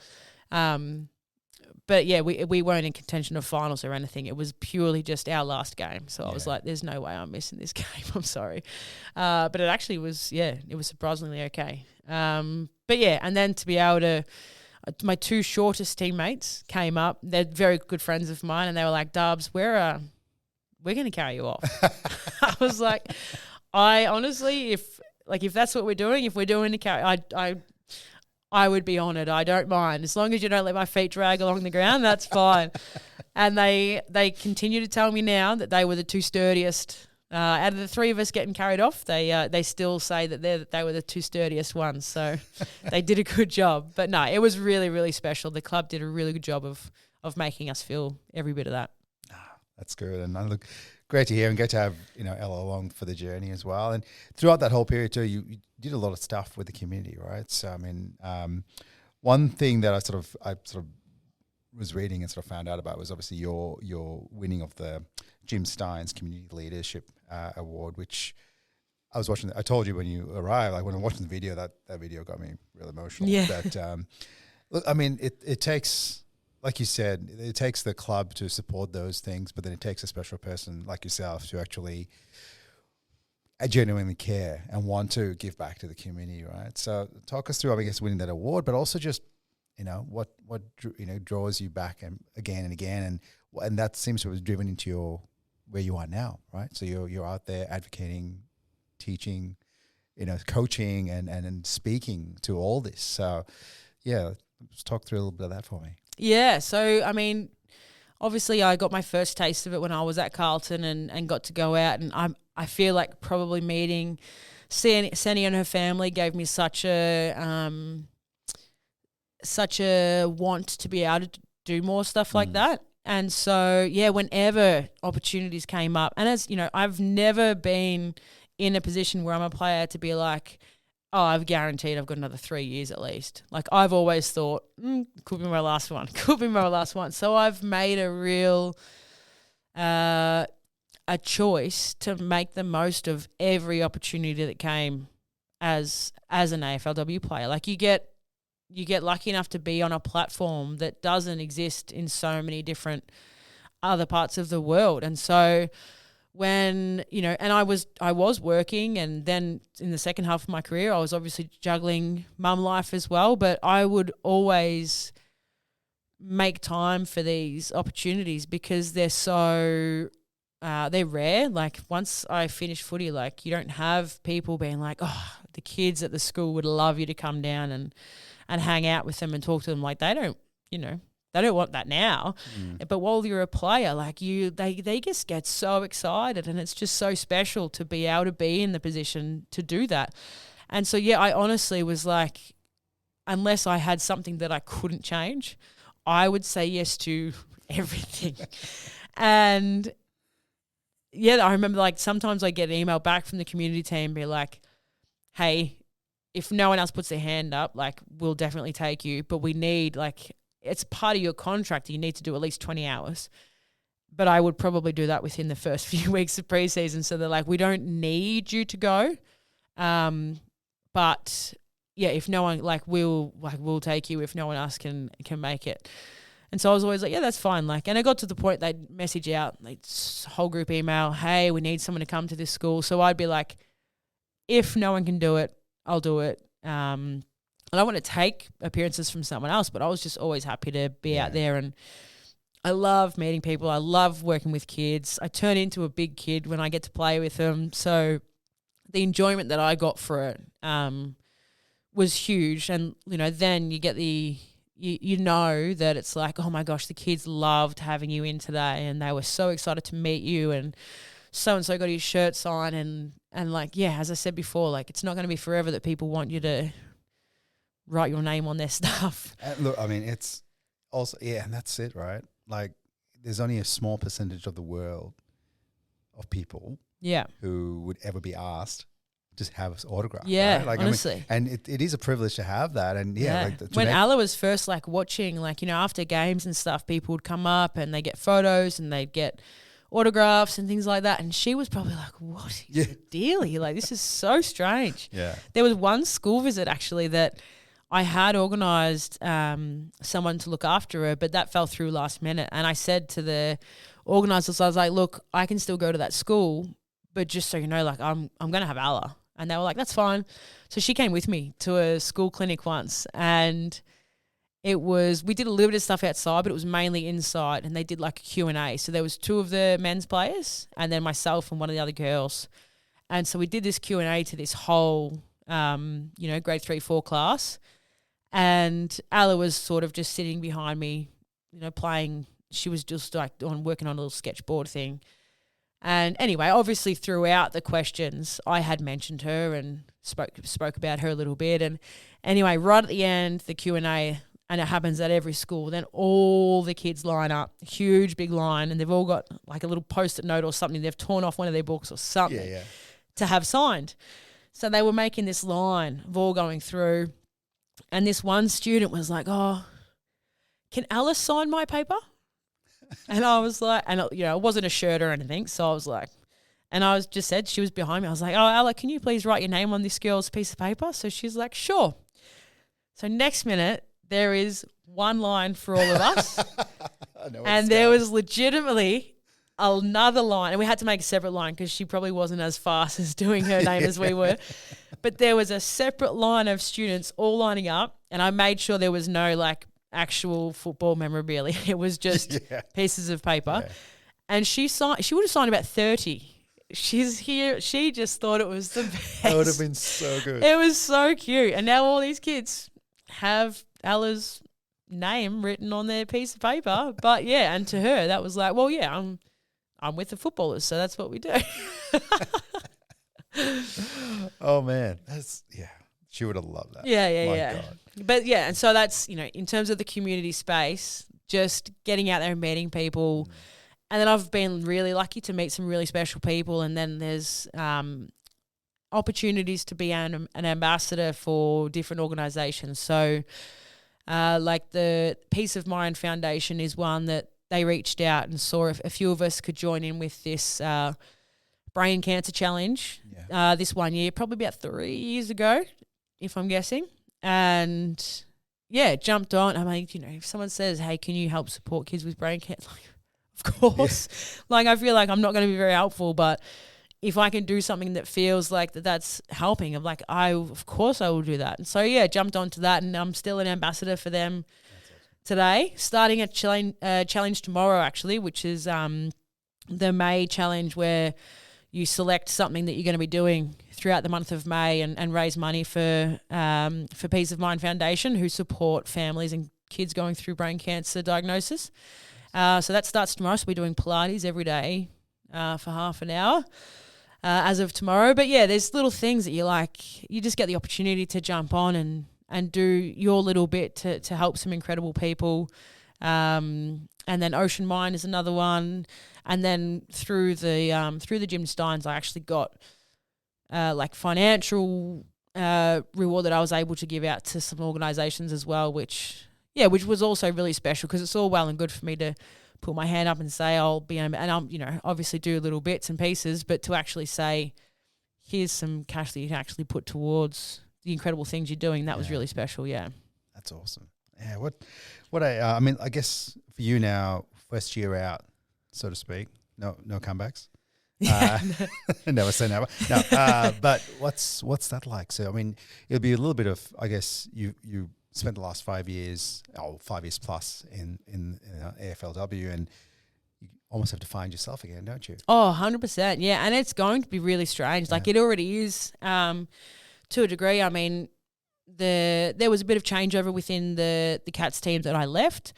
[SPEAKER 1] But yeah, we weren't in contention of finals or anything. It was purely just our last game. So I was like, there's no way I'm missing this game. I'm sorry. But it actually was, it was surprisingly okay. But yeah, and then to be able to, my 2 shortest teammates came up. They're very good friends of mine, and they were like, Darbs, we're going to carry you off. I was like, I honestly, if that's what we're doing, if we're doing the carry, I would be honoured. I don't mind. As long as you don't let my feet drag along the ground, that's fine. And they continue to tell me now that they were the 2 sturdiest. Out of the 3 of us getting carried off, they still say that they were the 2 sturdiest ones. So they did a good job. But no, it was really, really special. The club did a really good job of making us feel every bit of that.
[SPEAKER 3] That's good. And look, great to hear, and great to have Ella along for the journey as well. And throughout that whole period too, you did a lot of stuff with the community, right? So I mean, one thing that I sort of was reading and sort of found out about was obviously your winning of the Jim Stein's Community Leadership Award, which I was watching. I told you when you arrived, like when I'm watching the video, that video got me real emotional.
[SPEAKER 1] Yeah.
[SPEAKER 3] But look, I mean, it takes, like you said, it takes the club to support those things, but then it takes a special person like yourself to actually genuinely care and want to give back to the community, right? So talk us through, I guess, winning that award, but also just what draws you back and again, and that seems to have driven into where you are now, right? So you're out there advocating, teaching, coaching and speaking to all this. So yeah, just talk through a little bit of that for me.
[SPEAKER 1] Yeah, so I mean, obviously I got my first taste of it when I was at Carlton and got to go out, and I feel like probably meeting Senny and her family gave me such a want to be able to do more stuff like that. And so, whenever opportunities came up, and as you know, I've never been in a position where I'm a player to be like, I've guaranteed I've got another 3 years at least. Like I've always thought, could be my last one, could be my last one. So I've made a real a choice to make the most of every opportunity that came as an AFLW player. Like you get lucky enough to be on a platform that doesn't exist in so many different other parts of the world. And so when, and I was working, and then in the second half of my career, I was obviously juggling mum life as well, but I would always make time for these opportunities because they're so they're rare. Like once I finish footy, like you don't have people being like, oh, the kids at the school would love you to come down and hang out with them and talk to them. Like they don't, they don't want that now. But while you're a player, like they just get so excited, and it's just so special to be able to be in the position to do that. And so, yeah, I honestly was like, unless I had something that I couldn't change, I would say yes to everything. And yeah, I remember like sometimes I get an email back from the community team be like, hey, if no one else puts their hand up, like we'll definitely take you, but we need like, it's part of your contract. You need to do at least 20 hours. But I would probably do that within the first few weeks of preseason. So they're like, we don't need you to go. But yeah, if no one, we'll take you if no one else can make it. And so I was always like, yeah, that's fine. Like, and it got to the point they'd message out, like whole group email, hey, we need someone to come to this school. So I'd be like, if no one can do it, I'll do it. I don't want to take appearances from someone else, but I was just always happy to be out there. And I love meeting people. I love working with kids. I turn into a big kid when I get to play with them. So the enjoyment that I got for it was huge. And, then you get you know that it's like, oh my gosh, the kids loved having you in today, and they were so excited to meet you, and so-and-so got his shirt signed. And like, yeah, as I said before, like it's not going to be forever that people want you to write your name on their stuff.
[SPEAKER 3] Look, I mean, it's also, and that's it, right? Like there's only a small percentage of the world of people who would ever be asked just have an autograph.
[SPEAKER 1] Yeah,
[SPEAKER 3] right? Like,
[SPEAKER 1] honestly.
[SPEAKER 3] I mean, and it is a privilege to have that. And like
[SPEAKER 1] when Alla was first like watching, like, after games and stuff, people would come up and they get photos and they'd get autographs and things like that. And she was probably like, what is the deal here? Like, this is so strange.
[SPEAKER 3] Yeah.
[SPEAKER 1] There was one school visit actually that I had organised someone to look after her, but that fell through last minute. And I said to the organisers, I was like, look, I can still go to that school, but just so you know, like I'm going to have Alla. And they were like, that's fine. So she came with me to a school clinic once, and we did a little bit of stuff outside, but it was mainly inside, and they did like a Q&A. So there was 2 of the men's players and then myself and one of the other girls. And so we did this Q&A to this whole, grade 3-4 class. And Alla was sort of just sitting behind me, playing. She was just like working on a little sketchboard thing. And anyway, obviously throughout the questions, I had mentioned her and spoke about her a little bit. And anyway, right at the end, the Q&A, and it happens at every school, then all the kids line up, huge big line, and they've all got like a little post-it note or something. They've torn off one of their books or something to have signed. So they were making this line of all going through. And this one student was like, oh, can Alice sign my paper? And I was like, and it wasn't a shirt or anything. So I was like, and I was just said, she was behind me. I was like, oh, Ella, can you please write your name on this girl's piece of paper? So she's like, sure. So next minute, there is one line for all of us. And there was legitimately another line. And we had to make a separate line because she probably wasn't as fast as doing her name as we were. But there was a separate line of students all lining up. And I made sure there was no like actual football memorabilia. It was just pieces of paper. Yeah. And she would have signed about 30. She's here. She just thought it was the best.
[SPEAKER 3] That would have been so good.
[SPEAKER 1] It was so cute. And now all these kids have Ella's name written on their piece of paper. But yeah, and to her, that was like, well, yeah, I'm with the footballers, so that's what we do.
[SPEAKER 3] Oh man, she would have loved that.
[SPEAKER 1] Yeah.
[SPEAKER 3] God.
[SPEAKER 1] But yeah, and so that's, in terms of the community space, just getting out there and meeting people. And then I've been really lucky to meet some really special people. And then there's opportunities to be an ambassador for different organisations. So like the Peace of Mind Foundation is one that they reached out and saw if a few of us could join in with this brain cancer challenge this 1 year, probably about 3 years ago, if I'm guessing. And yeah, jumped on. I mean, if someone says, hey, can you help support kids with brain cancer? Like, of course. Yeah. Like, I feel like I'm not going to be very helpful, but if I can do something that feels like that's helping, I'm like, of course I will do that. And so, yeah, jumped onto that, and I'm still an ambassador for them today, starting a challenge tomorrow, actually, which is the May challenge, where you select something that you're going to be doing throughout the month of May and raise money for Peace of Mind Foundation, who support families and kids going through brain cancer diagnosis. So that starts tomorrow. So we're doing Pilates every day for half an hour as of tomorrow. But yeah, there's little things that you just get the opportunity to jump on and do your little bit to help some incredible people. And then Ocean Mind is another one. And then through the Jim Steins, I actually got like financial reward that I was able to give out to some organisations as well, which was also really special, because it's all well and good for me to put my hand up and say I'll be, and I'm obviously do little bits and pieces, but to actually say here's some cash that you can actually put towards the incredible things you're doing, that was really special. Yeah, that's
[SPEAKER 3] awesome. Yeah, I mean, I guess for you now, first year out, so to speak, no comebacks. Never say never. No, but what's that like? So I mean, it'll be a little bit of, I guess you spent the last 5 years, 5 years plus in AFLW, and you almost have to find yourself again, don't you?
[SPEAKER 1] Oh, 100%. Yeah, and it's going to be really strange. Like it already is to a degree. I mean, there was a bit of changeover within the Cats team that I left,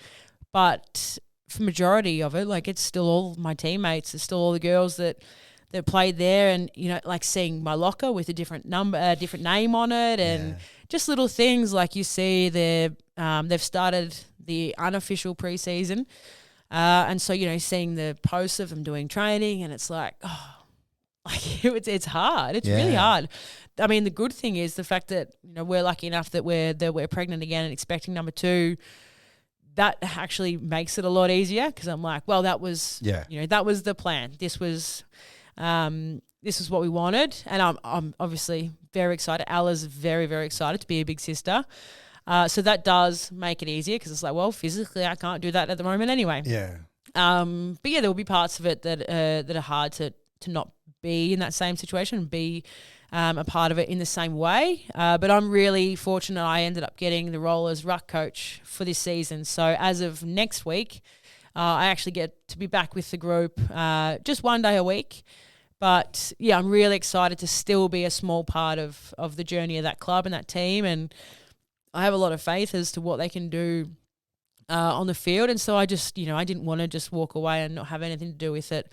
[SPEAKER 1] but for majority of it, like it's still all my teammates. It's still all the girls that played there, and like seeing my locker with a different number, different name on it, and just little things like you see they've started the unofficial preseason, and so seeing the posts of them doing training, and it's like it's hard. It's really hard. I mean, the good thing is the fact that we're lucky enough that we're pregnant again and expecting number 2. That actually makes it a lot easier, because I'm like, well, that was that was the plan. This was what we wanted, and I'm obviously very excited. Ella's very, very excited to be a big sister. So that does make it easier, because it's like, well, physically I can't do that at the moment anyway.
[SPEAKER 3] Yeah.
[SPEAKER 1] But yeah, there will be parts of it that are hard to not be in that same situation and be a part of it in the same way. But I'm really fortunate I ended up getting the role as ruck coach for this season. So as of next week, I actually get to be back with the group just one day a week. But yeah, I'm really excited to still be a small part of the journey of that club and that team. And I have a lot of faith as to what they can do on the field. And so I just, I didn't want to just walk away and not have anything to do with it.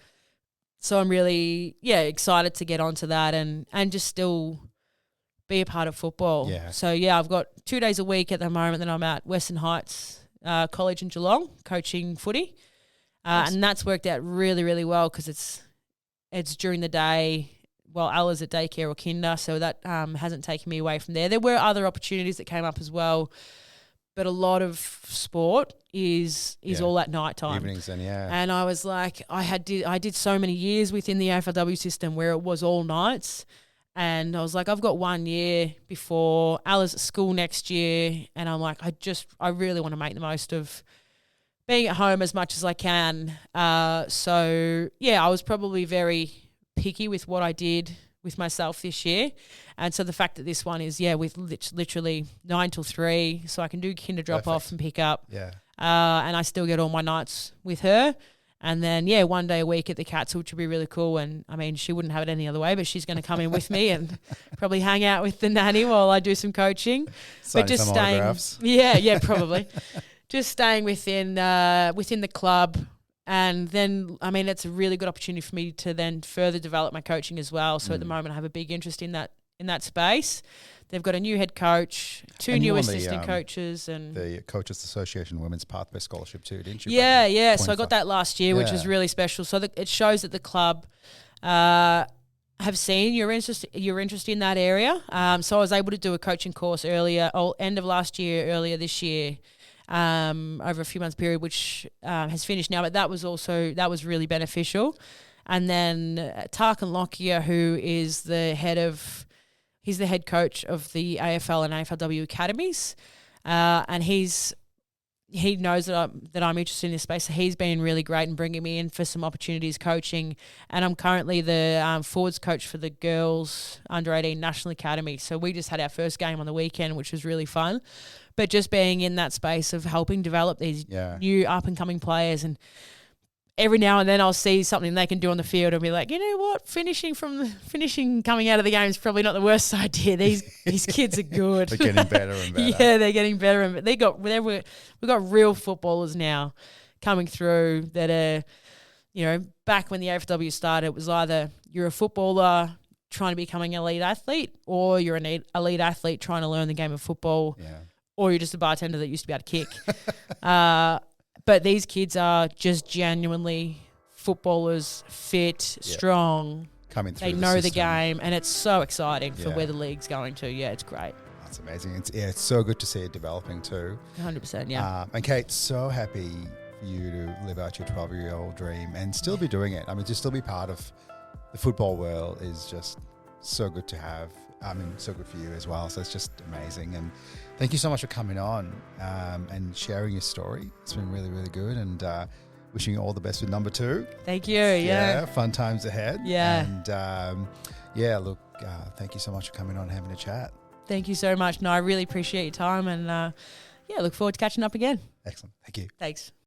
[SPEAKER 1] So I'm really, excited to get onto that and just still be a part of football.
[SPEAKER 3] Yeah.
[SPEAKER 1] So, I've got 2 days a week at the moment that I'm at Western Heights College in Geelong coaching footy. And that's worked out really, really well, because it's during the day. Well, Ella's at daycare or kinder, so that hasn't taken me away from there. There were other opportunities that came up as well, but a lot of sport is all at night time.
[SPEAKER 3] Evenings and
[SPEAKER 1] And I was like, I did so many years within the AFLW system where it was all nights, and I was like, I've got 1 year before Ella's at school next year, and I'm like, I really want to make the most of being at home as much as I can. So I was probably very picky with what I did with myself this year. And so the fact that this one is, with literally 9 till 3, so I can do kinder drop off and pick up.
[SPEAKER 3] Yeah.
[SPEAKER 1] And I still get all my nights with her. And then, 1 day a week at the Cats, which would be really cool. And I mean, she wouldn't have it any other way, but she's going to come in with me and probably hang out with the nanny while I do some coaching.
[SPEAKER 3] But just staying, autographs.
[SPEAKER 1] Probably. Just staying within the club. And then, I mean, it's a really good opportunity for me to then further develop my coaching as well. So at the moment, I have a big interest in that space. They've got a new head coach, 2 new assistant coaches, and
[SPEAKER 3] the Coaches Association Women's Pathway Scholarship too, didn't you?
[SPEAKER 1] Yeah. So I got that last year, which was really special. So it shows that the club have seen your interest in that area. So I was able to do a coaching course end of last year, earlier this year, over a few months period, which has finished now. But that was really beneficial. And then Tarkan Lockyer, who is he's the head coach of the AFL and AFLW academies, and he knows that I'm interested in this space. So he's been really great in bringing me in for some opportunities coaching. And I'm currently the forwards coach for the girls under 18 national academy. So we just had our first game on the weekend, which was really fun. But just being in that space of helping develop these new up and coming players, and every now and then I'll see something they can do on the field and be like, you know what, finishing coming out of the game is probably not the worst idea. These kids are good.
[SPEAKER 3] They're getting better and better.
[SPEAKER 1] Yeah, they're getting better and we've got real footballers now coming through that are, you know, back when the AFLW started, it was either you're a footballer trying to become an elite athlete, or you're an elite athlete trying to learn the game of football, or you're just a bartender that used to be able to kick. But these kids are just genuinely footballers, fit, strong.
[SPEAKER 3] Coming through.
[SPEAKER 1] They know the game, and it's so exciting for where the league's going to. Yeah, it's great.
[SPEAKER 3] That's amazing. It's so good to see it developing too.
[SPEAKER 1] 100%, yeah.
[SPEAKER 3] And Kate, so happy for you to live out your 12-year-old dream and still be doing it. I mean, to still be part of the football world is just so good to have. I mean, so good for you as well. So it's just amazing. And thank you so much for coming on and sharing your story. It's been really, really good. And wishing you all the best with number 2.
[SPEAKER 1] Thank you. Yeah.
[SPEAKER 3] Fun times ahead.
[SPEAKER 1] Yeah.
[SPEAKER 3] And thank you so much for coming on and having a chat.
[SPEAKER 1] Thank you so much. No, I really appreciate your time. And look forward to catching up again.
[SPEAKER 3] Excellent. Thank you.
[SPEAKER 1] Thanks.